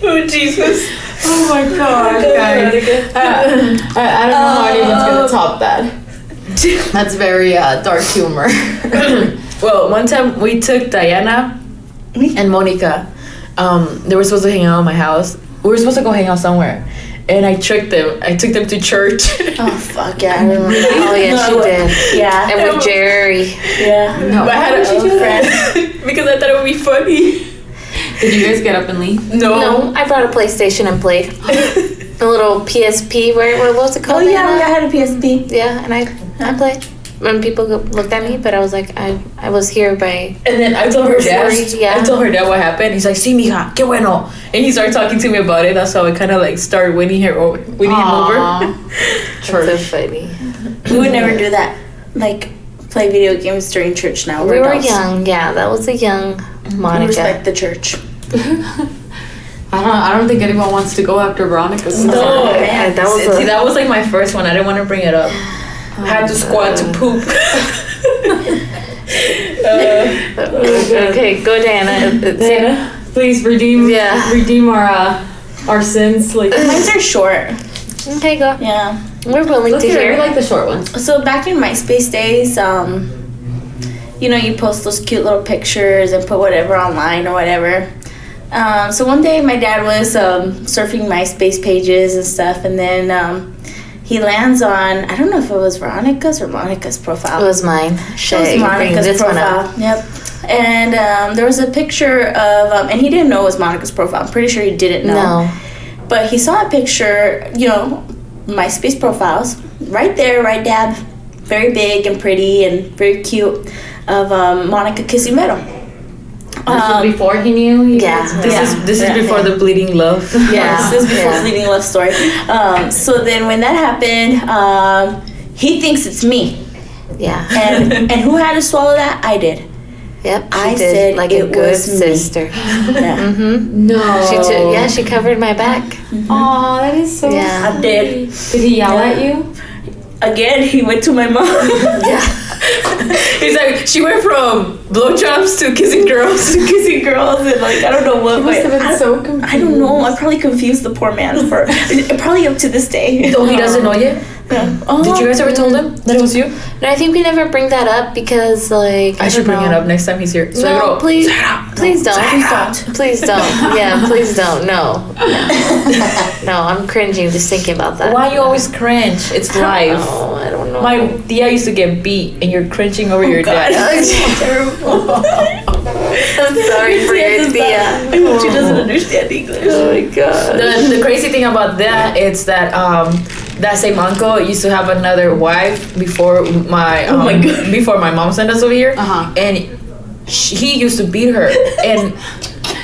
Oh, Jesus. oh my god, guys. I don't know how anyone's gonna top that. That's very dark humor. Well, one time we took Diana and Monica. They were supposed to hang out at my house. We were supposed to go hang out somewhere. And I tricked them. I took them to church. Oh, fuck, yeah, I remember. Oh, yeah, she did. Yeah. And with Jerry. Yeah. No. But I had a friend because I thought it would be funny. Did you guys get up and leave? No, I brought a PlayStation and played. A little PSP, what was it Oh, called? yeah, Anna? I had a PSP. Yeah, and I played. When people looked at me, but I was like, I was here by... And then I told her dad. Yeah. I told her dad what happened. He's like, "Sí, mija, qué bueno." And he started talking to me about it. That's how I kind of like started winning him over. Church. So funny. We would never do that. Like, play video games during church now. We were adults. young, yeah. That was a young We Monica. respect the church. I don't think anyone wants to go after Veronica's. No, man. That was See, that was like my first one. I didn't want to bring it up. I had to squat to poop. Okay, go Diana. Diana, please redeem our sins. Like, Mine's are short. Okay, go. Yeah. We're willing let's to hear it. hear. We like the short ones. So back in MySpace days, you know, you post those cute little pictures and put whatever online or whatever. So one day my dad was surfing MySpace pages and stuff, and then he lands on, I don't know if it was Veronica's or Monica's profile. It was mine. It was Shay, bring Monica's this one profile. up. Yep. And there was a picture of, and he didn't know it was Monica's profile. I'm pretty sure he didn't know. No. But he saw a picture, you know, MySpace profiles, right there, right dab, very big and pretty and very cute, of Monica kissing Vero. This was before he knew. Yeah. This is before the bleeding love. Yes, this is before Yeah. Bleeding Love story. So then when that happened, he thinks it's me. Yeah. And who had to swallow that? I did. Yep. She I did said like it a good was me. sister. Yeah. No. She covered my back. Aw, that is so Yeah. I did. Did he yell at you? Again, he went to my mom. Yeah. He's like, she went from blowjobs to kissing girls. Kissing girls and like I don't know what. He must have been so confused. I don't know. I probably confused the poor man for probably up to this day. Oh, he doesn't know yet? Yeah. Oh, Did you guys ever told him that it was you? No, I think we never bring that up because like I should bring it up next time he's here. No, Suegro, please don't. Please don't. Please don't. Yeah, please don't. No. No, I'm cringing just thinking about that. why you always cringe? It's life. Oh, I don't know. My tia used to get beat and you're cringing over your dad. Terrible. I'm sorry for your tia. She doesn't understand English. Oh my god. The crazy thing about that is that that same uncle used to have another wife before my God. before my mom sent us over here, and he used to beat her. And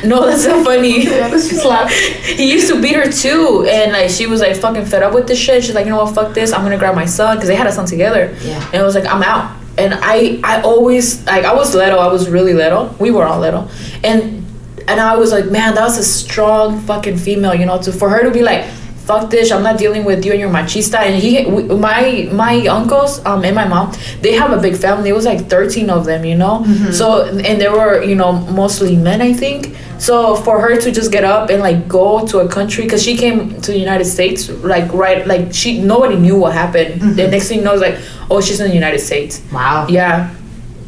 no, that's so funny. He used to beat her too, and like she was like fucking fed up with this shit. She's like, you know what, fuck this. I'm gonna grab my son because they had a son together. Yeah. And it was like, I'm out. And I always like I was little. I was really little. We were all little, and I was like, man, that was a strong fucking female, you know, for her to be like, fuck this, I'm not dealing with you and your machista. And my uncles and my mom, they have a big family. It was like 13 of them, you know. So and they were, you know, mostly men, I think. So for her to just get up and like go to a country, because she came to the United States like nobody knew what happened. The next thing you know is like, oh, she's in the United States. Wow. Yeah.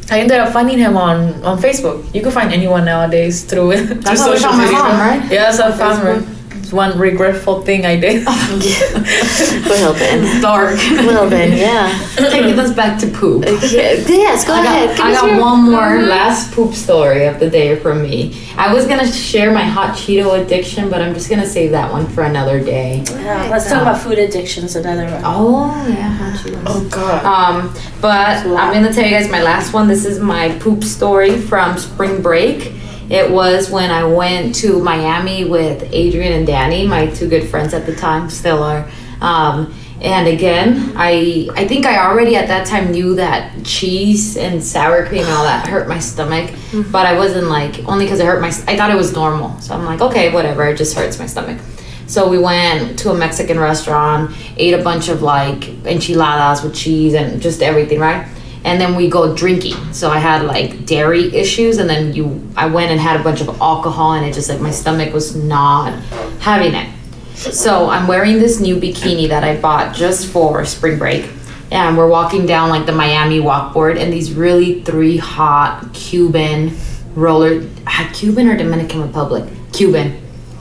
I ended up finding him on Facebook. You can find anyone nowadays through it. That's how we found my mom, right? Yeah, that's how I found her. It's one regretful thing I did. Well then. Dark. Well then, yeah. Taking us back to poop. Yes, go ahead. Give I us got your- one more last poop story of the day from me. I was gonna share my hot Cheeto addiction, but I'm just gonna save that one for another day. Yeah, let's talk about food addictions. Another one. Oh yeah, hot Cheetos. Oh God. But I'm gonna tell you guys my last one. This is my poop story from spring break. It was when I went to Miami with Adrian and Danny, my two good friends at the time, still are. And again, I think I already at that time knew that cheese and sour cream and all that hurt my stomach, but I wasn't like, only because it hurt I thought it was normal. So I'm like, okay, whatever, it just hurts my stomach. So we went to a Mexican restaurant, ate a bunch of like enchiladas with cheese and just everything, right? And then we go drinking. So I had like dairy issues, and then I went and had a bunch of alcohol, and it just like my stomach was not having it. So I'm wearing this new bikini that I bought just for spring break, and we're walking down like the Miami walkboard, and these really 3 hot Cuban Cuban or Dominican Republic? Cuban.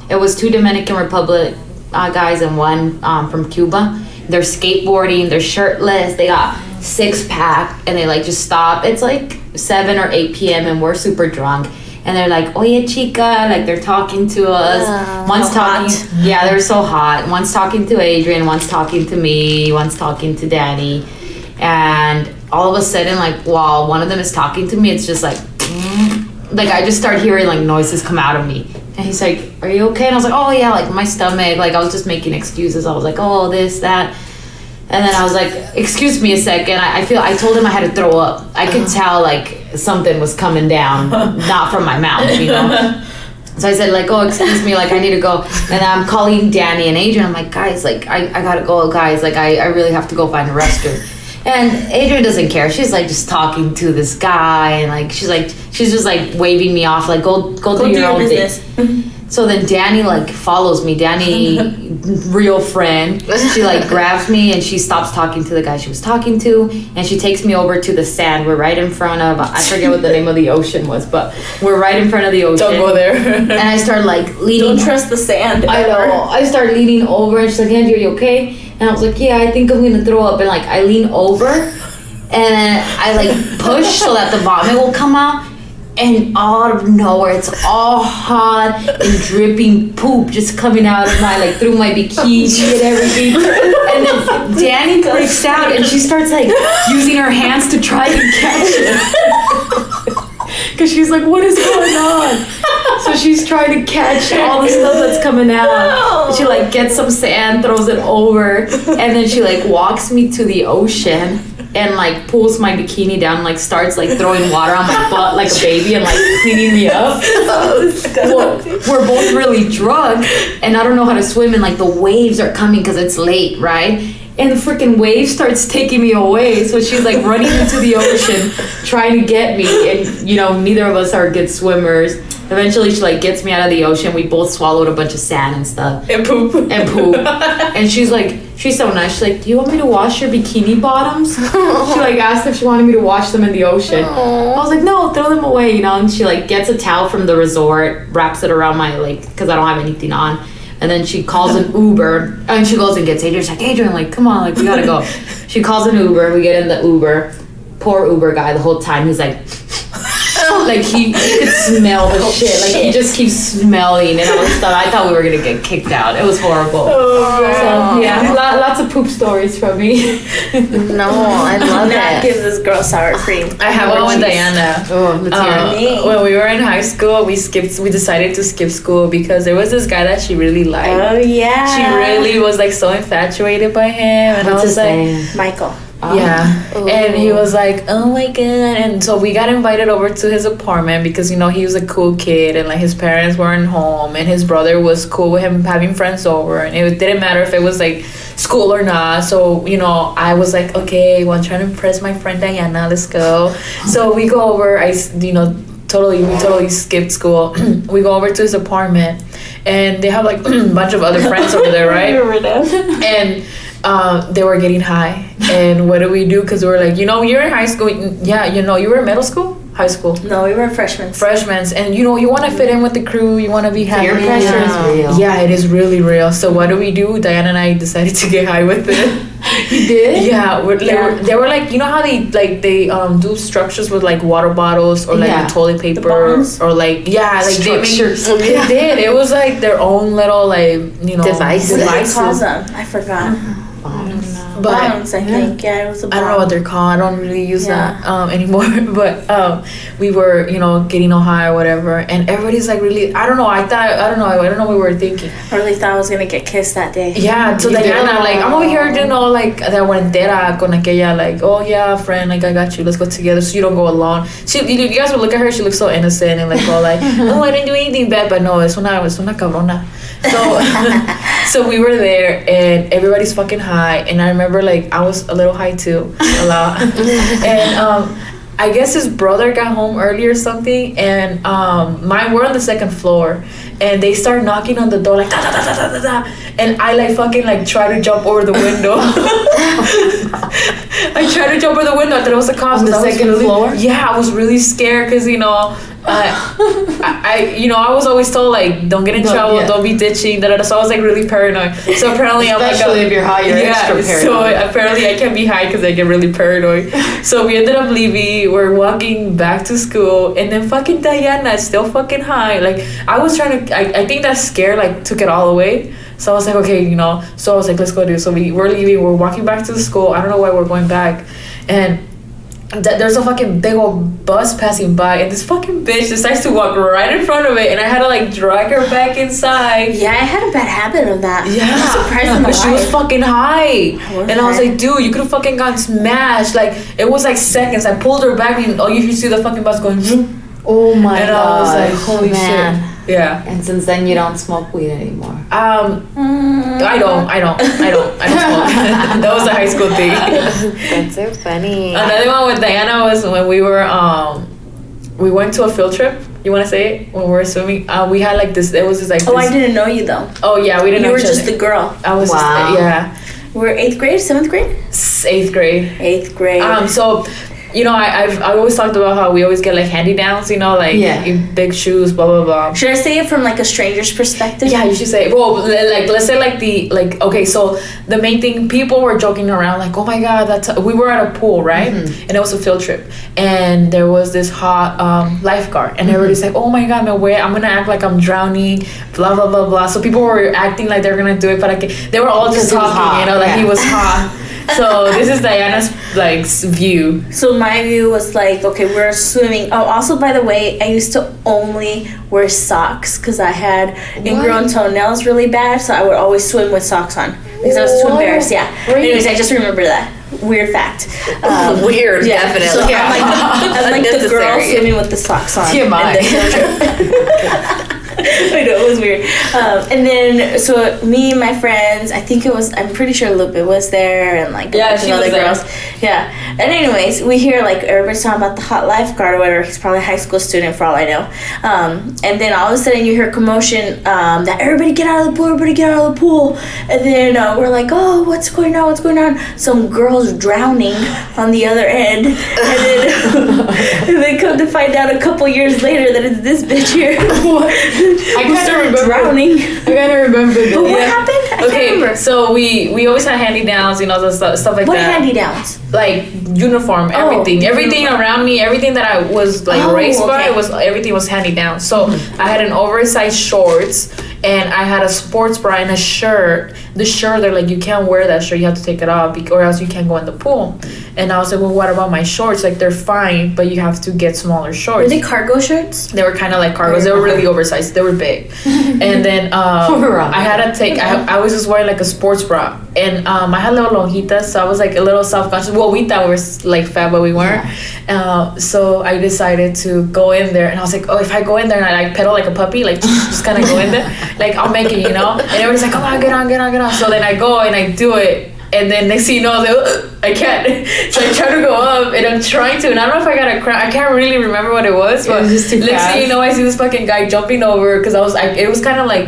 It was 2 Dominican Republic guys and 1 from Cuba. They're skateboarding, they're shirtless, they got 6-pack, and they like just stop. It's like 7 or 8 p.m. and we're super drunk. And they're like, oye chica, like they're talking to us. One's talking, yeah, they're so hot. One's talking to Adrian, one's talking to me, one's talking to Danny. And all of a sudden, like while one of them is talking to me, it's just like I just start hearing like noises come out of me. And he's like, are you okay? And I was like, oh yeah, like my stomach, like I was just making excuses. I was like, oh, this, that. And then I was like, excuse me a second. I told him I had to throw up. I could tell like something was coming down, not from my mouth, you know? So I said like, oh, excuse me, like I need to go. And I'm calling Danny and Adrian. I'm like, guys, like I gotta go, guys. Like I really have to go find a restroom. And Adrian doesn't care. She's like just talking to this guy, and like she's just like waving me off, like go do your own business. thing. So then Danny like follows me. Danny, real friend. She like grabs me and she stops talking to the guy she was talking to, and she takes me over to the sand. We're right in front of, I forget what the name of the ocean was, but we're right in front of the ocean. Don't go there. And I start like leaning. Don't trust the sand. I know. I start leaning over, and she's like, Angie, are you okay? And I was like, yeah, I think I'm gonna throw up. And like I lean over, and then I like push so that the vomit will come out. And out of nowhere, it's all hot and dripping poop just coming out of my, like, through my bikini and everything. And then Danny freaks out, and she starts, like, using her hands to try and catch it. Because she's like, what is going on? So she's trying to catch all the stuff that's coming out. She, like, gets some sand, throws it over, and then she, like, walks me to the ocean. And like pulls my bikini down, like starts like throwing water on my butt like a baby and like cleaning me up. We're both really drunk, and I don't know how to swim, and like the waves are coming because it's late, right? And the freaking wave starts taking me away. So she's like running into the ocean, trying to get me, and you know neither of us are good swimmers. Eventually, she like gets me out of the ocean. We both swallowed a bunch of sand and stuff. And poop. And she's like, she's so nice. She's like, do you want me to wash your bikini bottoms? She like asked if she wanted me to wash them in the ocean. I was like, no, throw them away, you know. And she like gets a towel from the resort, wraps it around my like, because I don't have anything on. And then she calls an Uber, and she goes and gets Adrian. She's like, Adrian, like, come on, like, we gotta go. She calls an Uber. We get in the Uber. Poor Uber guy the whole time. He's like, Like he could smell the shit. Like he just keeps smelling, and I thought we were gonna get kicked out. It was horrible. So yeah, lots of poop stories from me. No, I love That it. gives this girl sour cream. I have one with Diana. Oh, let's hear it. When we were in high school, we decided to skip school because there was this guy that she really liked. Oh yeah. She really was like so infatuated by him, and What's I was his like, name? Michael. yeah. And he was like, oh my god. And so we got invited over to his apartment because, you know, he was a cool kid and like his parents weren't home and his brother was cool with him having friends over, and it didn't matter if it was like school or not. So, you know, I was like, okay, well, I'm trying to impress my friend Diana, let's go. So we go over, we totally skipped school. We go over to his apartment and they have like a bunch of other friends over there, right? And they were getting high. And what do we do? Because we were like, you know, you're in high school. Yeah, you know, you were in middle school? High school. No, we were freshmen. Freshmen. And, you know, you want to fit in with the crew. You want to be happy. Peer pressure is real. Yeah, it is really real. So what do we do? Diana and I decided to get high with it. You did? Yeah, they were like, you know how they do structures with like water bottles or like Yeah. with toilet paper bombs? or like they Structures. they did. It was like their own little like, you know, Devices. What do they devices. call them? I forgot. But Bombs, I think. Yeah, it was a bomb. I don't know what they're called. I don't really use Yeah. that anymore. But we were, you know, getting all high or whatever, and everybody's like really. I don't know. I don't know what we were thinking. I really thought I was gonna get kissed that day. Yeah. So You Diana, did? like, I'm over here, you know, like that entera con aquella, like, oh yeah, friend, like I got you. Let's go together, so you don't go alone. You guys would look at her. She looks so innocent and like all like, oh, I didn't do anything bad, but no, es una cabrona. So, so we were there and everybody's fucking high, and I remember like I was a little high too, a lot, and I guess his brother got home early or something, and we're on the second floor, and they start knocking on the door like da da da da da da da, and I like fucking like try to jump over the window. I tried to jump over the window. I thought it was the cops. On the 'cause I was second really- floor? Yeah, I was really scared because, you know, I was always told like don't get in trouble, yeah. don't be ditching, da, da, da. So I was like really paranoid. So apparently I'm like, Especially if you're high, you're extra paranoid. So apparently I can't be high because I get really paranoid. So we ended up leaving. We're walking back to school, and then fucking Diana is still fucking high. Like I was trying to, I think that scare like took it all away. So I was like, okay, you know. So I was like, let's go do. So we're leaving. We're walking back to the school. I don't know why we're going back, and there's a fucking big old bus passing by, and this fucking bitch decides to walk right in front of it, and I had to like drag her back inside. Yeah, I had a bad habit of that. Yeah, I'm surprised I'm but she was alive. fucking high, was and I was high. like, dude, you could have fucking gotten smashed. Like it was like seconds. I pulled her back, and all you see the fucking bus going, vroom, Oh my and god. I was like, holy man. shit. Yeah. And since then, you don't smoke weed anymore. I don't smoke. That was a high school thing. That's so funny. Another one with Diana was when we were we went to a field trip. You want to say it? When we were swimming, we had like this. It was just like. Oh, this, I didn't know you though. Oh yeah, we didn't You know were each just other. the girl. I was Wow. just yeah. We were 8th grade, 7th grade? 8th grade. 8th grade. So, you know, I always talked about how we always get like handy downs. You know, like Yeah. big shoes, blah blah blah. Should I say it from like a stranger's perspective? Yeah, you should say. Well, like let's say like okay. So the main thing, people were joking around like, oh my god, we were at a pool, right? And it was a field trip, and there was this hot lifeguard, and everybody's like, oh my god, no way, I'm gonna act like I'm drowning, blah blah blah blah. So people were acting like they're gonna do it, but they were all just Because he was talking, hot, you know, like yeah. he was hot. So this is Diana's like view. So my view was like, okay, we're swimming. Oh, also, by the way, I used to only wear socks because I had ingrown toenails really bad. So I would always swim with socks on because I was too What? embarrassed. Yeah. Really? Anyways, I just remember that. Weird fact. Weird, Yeah. definitely. So I'm like the girl Unnecessary. swimming with the socks on. TMI. in the field trip. I know, it was weird. And then, so me and my friends, I'm pretty sure Lupe was there and like a Yeah, bunch she of other was there. girls. Yeah. And anyways, we hear like everybody's talking about the hot lifeguard or whatever. He's probably a high school student for all I know. And then all of a sudden you hear commotion that everybody get out of the pool, everybody get out of the pool. And then we're like, oh, what's going on? What's going on? Some girls drowning on the other end. And then, and then come to find out a couple years later that it's this bitch here. I Who kind of started remember. drowning. I kind of remember But that. what happened? Okay, so we always had hand downs, you know, the stuff like What that. handy downs? Like uniform, everything around me, everything that I was like raised by was everything was handy down. So I had an oversized shorts, and I had a sports bra and a shirt. The shirt, they're like, you can't wear that shirt, you have to take it off, or else you can't go in the pool. And I was like, well, what about my shorts? Like, they're fine, but you have to get smaller shorts. Were they cargo shirts? They were kind of like cargos. They were really oversized. They were big. And then I had to take, I was just wearing like a sports bra. And I had little lonjitas, so I was like a little self-conscious. Well, we thought we were like fat, but we weren't. So I decided to go in there, and I was like, oh, if I go in there and I like pedal like a puppy, like just kind of go in there, like I'll make it, you know? And everybody's like, come on, get on, get on, get on. So then I go and I do it. And then next thing you know, I was like, I can't. So I try to go up, and I'm trying to, and I don't know if I got a cramp. I can't really remember what it was, but just too next fast. thing you know, I see this fucking guy jumping over, because I was like, it was kind of like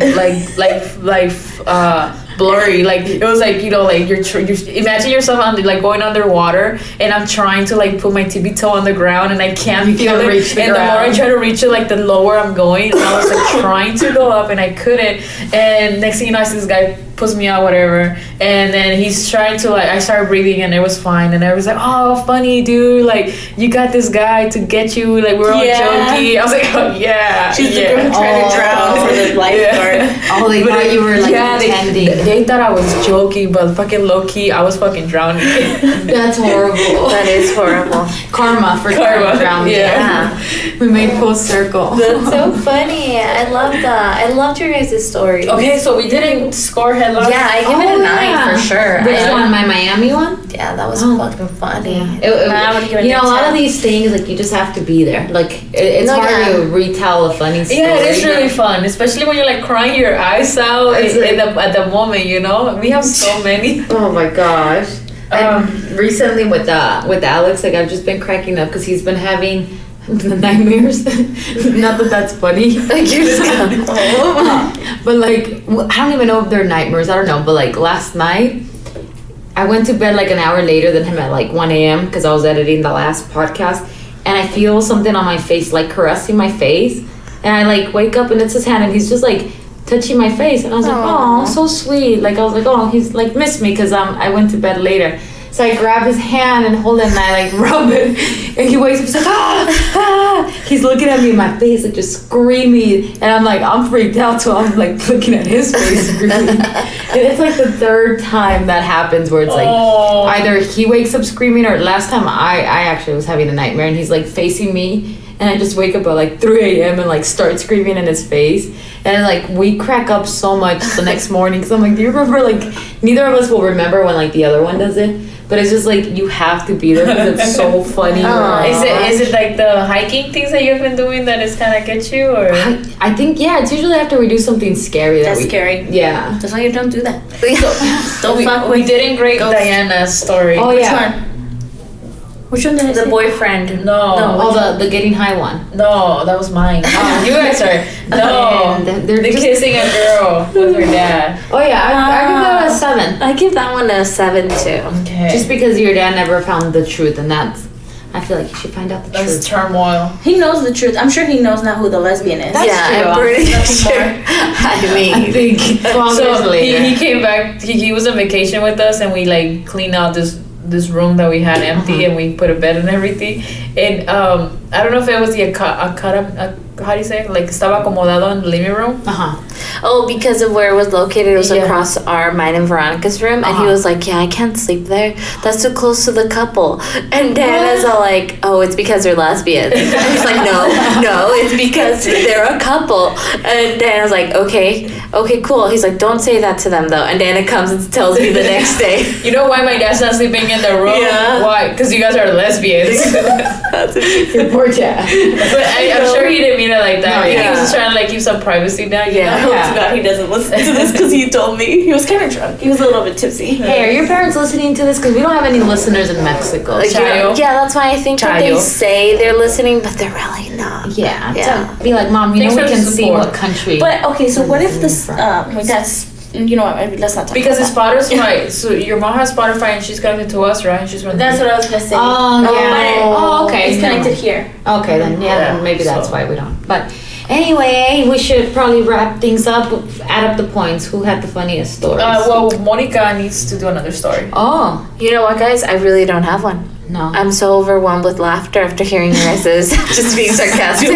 blurry. Like it was like, you know, like you're imagine yourself on like going underwater, and I'm trying to like put my tippy toe on the ground, and I can't feel it. reach the and ground. the more I try to reach it, like the lower I'm going. And I was like trying to go up, and I couldn't. And next thing you know, I see this guy puts me out, whatever, and then he's trying to like, I started breathing, and it was fine, and everyone's like, oh, funny dude, like you got this guy to get you, like we're all jokey. I was like, oh yeah, She's the girl trying to drown for the lifeguard. Oh, they thought you were like pretending. They thought I was joking, but fucking low key, I was fucking drowning. That's horrible. That is horrible. Karma for drowning. Yeah. We made full circle. That's so funny. I love that. I loved your guys' story. Okay, so we didn't score headlocks. Yeah, I give it a 9 for sure. Which one? My Miami one? Yeah, that was fucking funny. I would give it You know, a lot 10. of these things, like, you just have to be there. Like, it's hard to retell a funny story. Yeah, it is really fun, especially when you're like crying your eyes out at the moment. You know, we have so many. Oh my gosh. Recently with Alex, like, I've just been cracking up because he's been having nightmares. Not that that's funny. Like you're just But like, I don't even know if they're nightmares. I don't know. But like last night, I went to bed like an hour later than him at like 1 a.m. because I was editing the last podcast, and I feel something on my face, like caressing my face, and I like wake up and it's his hand, and he's just like touching my face, and I was like, oh, so sweet. Like I was like, oh, he's like missed me because I went to bed later. So I grab his hand and hold it, and I like rub it, and he wakes up, he's like, ah! He's looking at me in my face, like just screaming, and I'm freaked out, so I'm like looking at his face screaming. And it's like the third time that happens where it's like either he wakes up screaming, or last time I actually was having a nightmare, and he's like facing me, and I just wake up at like 3 a.m. and like start screaming in his face. And like we crack up so much the next morning, because I'm like, do you remember? Like neither of us will remember when like the other one does it. But it's just like you have to be there because it's so funny. Is it like the hiking things that you've been doing that is kind of get you, or? I think it's usually after we do something scary. That's scary. Yeah. That's why you don't do that. Don't fuck with. We didn't grade Diana's story. Oh Which yeah. one? Which one did I The say? boyfriend. No. Oh, the getting high one. No, that was mine. You guys are. No. And they're the just- kissing a girl with her dad. Oh yeah, I give that a 7. I give that one a 7 too. Okay. Just because your dad never found the truth, and I feel like you should find out the That's truth. turmoil. He knows the truth. I'm sure he knows now who the lesbian is. That's yeah, true. I'm pretty Nothing sure. more. I mean, I think 12 So years later. he came back. He was on vacation with us, and we like cleaned out this room that we had empty, and we put a bed and everything. And I don't know if it was how do you say it? Like estaba acomodado in the living room. oh, because of where it was located, it was Yeah. across mine and Veronica's room, and he was like, "Yeah, I can't sleep there. That's too close to the couple." And Dana's all like, "Oh, it's because they're lesbians." And he's like, "No, it's because they're a couple." And Dana's like, "Okay, cool." He's like, "Don't say that to them though." And Dana comes and tells me the next day. You know why my dad's not sleeping in the room? Yeah. Why? Because you guys are lesbians. Your poor dad. But I'm sure he didn't mean it like that. No, I think he yeah. was just trying to like keep some privacy down. You Yeah. know? I hope to God he doesn't listen to this because he told me. He was kind of drunk. He was a little bit tipsy. Hey, are your parents listening to this? Because we don't have any listeners in Mexico. Like, Chayo. yeah, that's why I think that they Chayo. say they're listening, but they're really not. Yeah. Yeah. So be like, Mom, you Thanks know we for can the see support. what country. But okay, so what if this? From. That's you know what? Let's not talk. Because about it's Spotify. So your mom has Spotify and she's connected to us, right? She's from. that. That's what I was gonna say. Oh, yeah. But Oh, okay. It's never connected mind. here. Okay, then Yeah, then maybe that's so- why we don't. But Anyway, we should probably wrap things up. Add up the points. Who had the funniest stories? Well, Monica needs to do another story. Oh, You know what, guys? I really don't have one. no. I'm so overwhelmed with laughter after hearing your guys' just being sarcastic.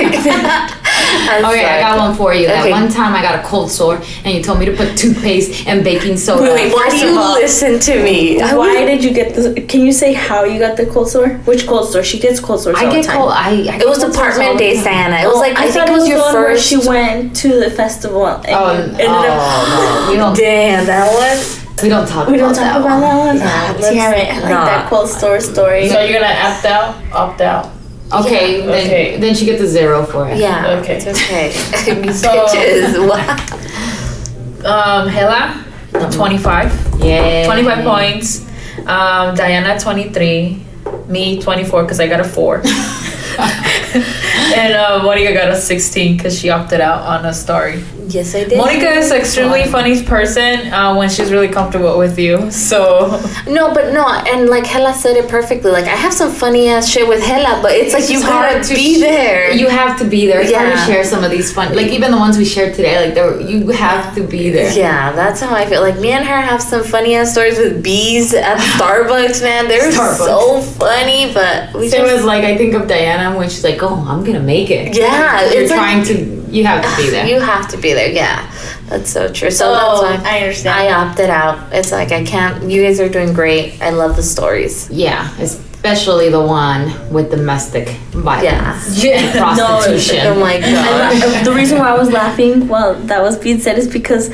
I'm Okay, I sorry. got one for you. That Okay. one time I got a cold sore and you told me to put toothpaste and baking soda. Wait, why do First of you all, listen to me? Why did you get this? Can you say how you got the cold sore? Which cold sore? She gets cold sores I all get the time. cold. I It was get cold sores all apartment the days, time. Diana. It was like I think thought it was your the one where first. she went to the festival and you ended up. no, we don't. Damn, that one. We don't talk. We about don't talk that about one. that one. Damn it! I like Nah. that cold sore story. So you're gonna opt out. Okay, Yeah. then Okay. then she gets a 0 for it. Yeah. Okay. It's okay. You So- bitches. What? Hela, 25. Yeah. 25 points. Diana, 23. Me, 24, because I got a 4. And Monica got a 16 because she opted out on a story. Yes, I did. Monica is an extremely funny person when she's really comfortable with you. So No, but no, and like Hela said it perfectly. Like I have some funny ass shit with Hela, but it's like you It's hard gotta to be there. You have to be there. It's hard Yeah. to share some of these fun, like even the ones we shared today. Like you have to be there. Yeah, that's how I feel. Like me and her have some funny ass stories with bees at Starbucks, man. They're Starbucks. so funny, but we Same just as like I think of Diana when she's like, "Oh, I'm gonna make it." yeah, You're it's like, trying to. You have to be there. you have to be there. Yeah, that's so true. So Oh, that's why I understand. I opted out. It's like I can't. You guys are doing great. I love the stories. Yeah, especially the one with domestic violence, Yeah. and prostitution. Oh my god. The reason why I was laughing while that was being said is because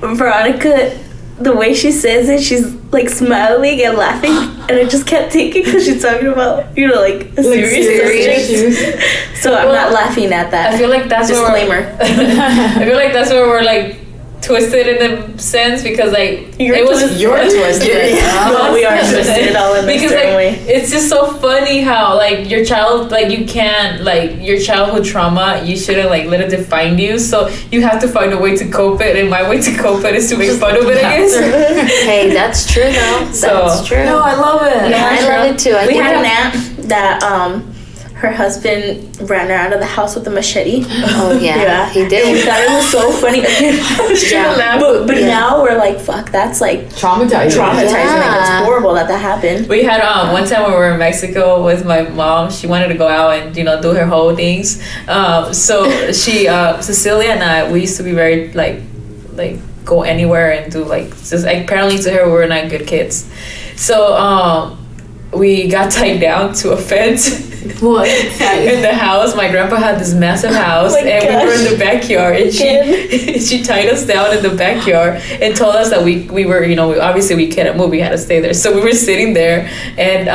Veronica, the way she says it, she's like smiling and laughing, and I just kept thinking because she's talking about, like a serious subject. So I'm not laughing at that. I feel like that's where disclaimer. I feel like that's where we're like twisted in a sense because like it was You're twisted. Well, we are twisted all in this because certain like way. it's just so funny how like your child like you can't like your childhood trauma you shouldn't like let it define you, so you have to find a way to cope it, and my way to cope it is to make fun of it, I guess. Hey, that's true though. So- That's true. No, I love it. Yeah, I love it too. I We think had an that's- aunt that her husband ran her out of the house with a machete. Oh yeah, he And we did. thought it was so funny. But Yeah. now we're like, fuck, that's like Traumatizing. traumatizing. Like, Yeah. it's horrible that happened. We had one time when we were in Mexico with my mom. She wanted to go out and do her whole things. So she Cecilia and I, we used to be very like go anywhere and do like just apparently to her we were not good kids. So we got tied down to a fence. What? In the house, my grandpa had this massive house, my and we were in gosh. the backyard, and she tied us down in the backyard and told us that we were obviously we couldn't move, we had to stay there. So we were sitting there, and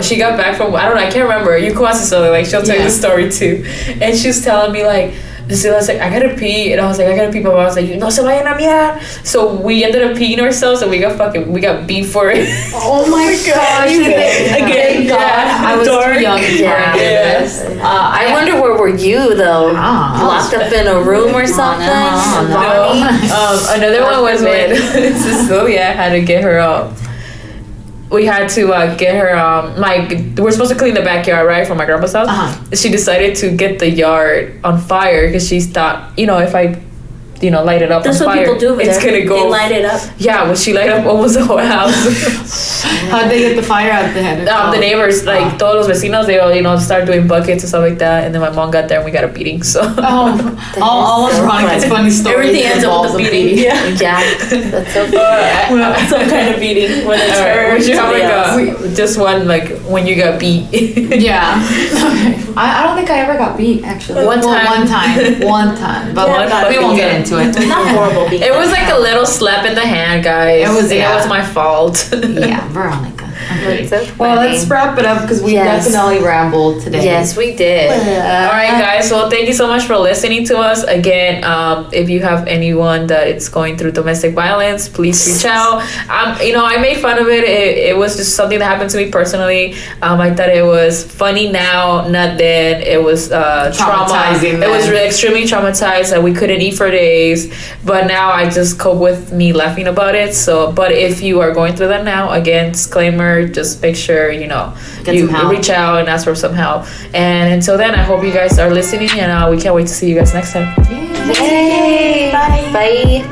she got back from I don't know, I can't remember. You can ask Cecilia, like she'll tell you the story too, and she was telling me like. Cecilia's like, I gotta pee, and I was like, I gotta pee, but I was like, no se vayan a miar. So we ended up peeing ourselves, and we got beat for it. Oh my gosh. Again, God, I was too young for Yeah. any of this. I wonder where were you though? Ah, Locked up in a room or something? no. Another one was when Cecilia had to get her we had to get her we're supposed to clean the backyard, right, from my grandpa's house. She decided to get the yard on fire because she thought, if I light it up That's on what fire, people do over it's there. gonna go. They light it up. Yeah, well, she light up almost the whole house. How'd they get the fire out there? The neighbors, like todos los vecinos, they all start doing buckets and stuff like that, and then my mom got there and we got a beating. So all of Veronica's funny stories. Everything ends up involves with a beating. Yeah. Yeah, that's so funny. Some kind of beating, whether it's All right, her or we should have somebody else. like just one like when you got beat. Yeah. I don't think I ever got beat actually. One Well, time. one time. But Yeah, we won't get into it. Not horrible beating. It was like a little slap in the hand, guys. It was, and yeah. it was my fault. Yeah, Veronica. That's so Well, funny. let's wrap it up because we Yes. definitely rambled today. Yes, we did. All right, guys. Well, thank you so much for listening to us. Again, if you have anyone that is going through domestic violence, please reach out. I made fun of it. It was just something that happened to me personally. I thought it was funny now, not then. It was trauma. Traumatizing It was then. really extremely traumatized that we couldn't eat for days. But now I just cope with me laughing about it. So, but if you are going through that now, again, disclaimer. summer, just make sure, you know, Get you some help. reach out and ask for some help. And until then, I hope you guys are listening, and we can't wait to see you guys next time. Yay! Bye. Bye.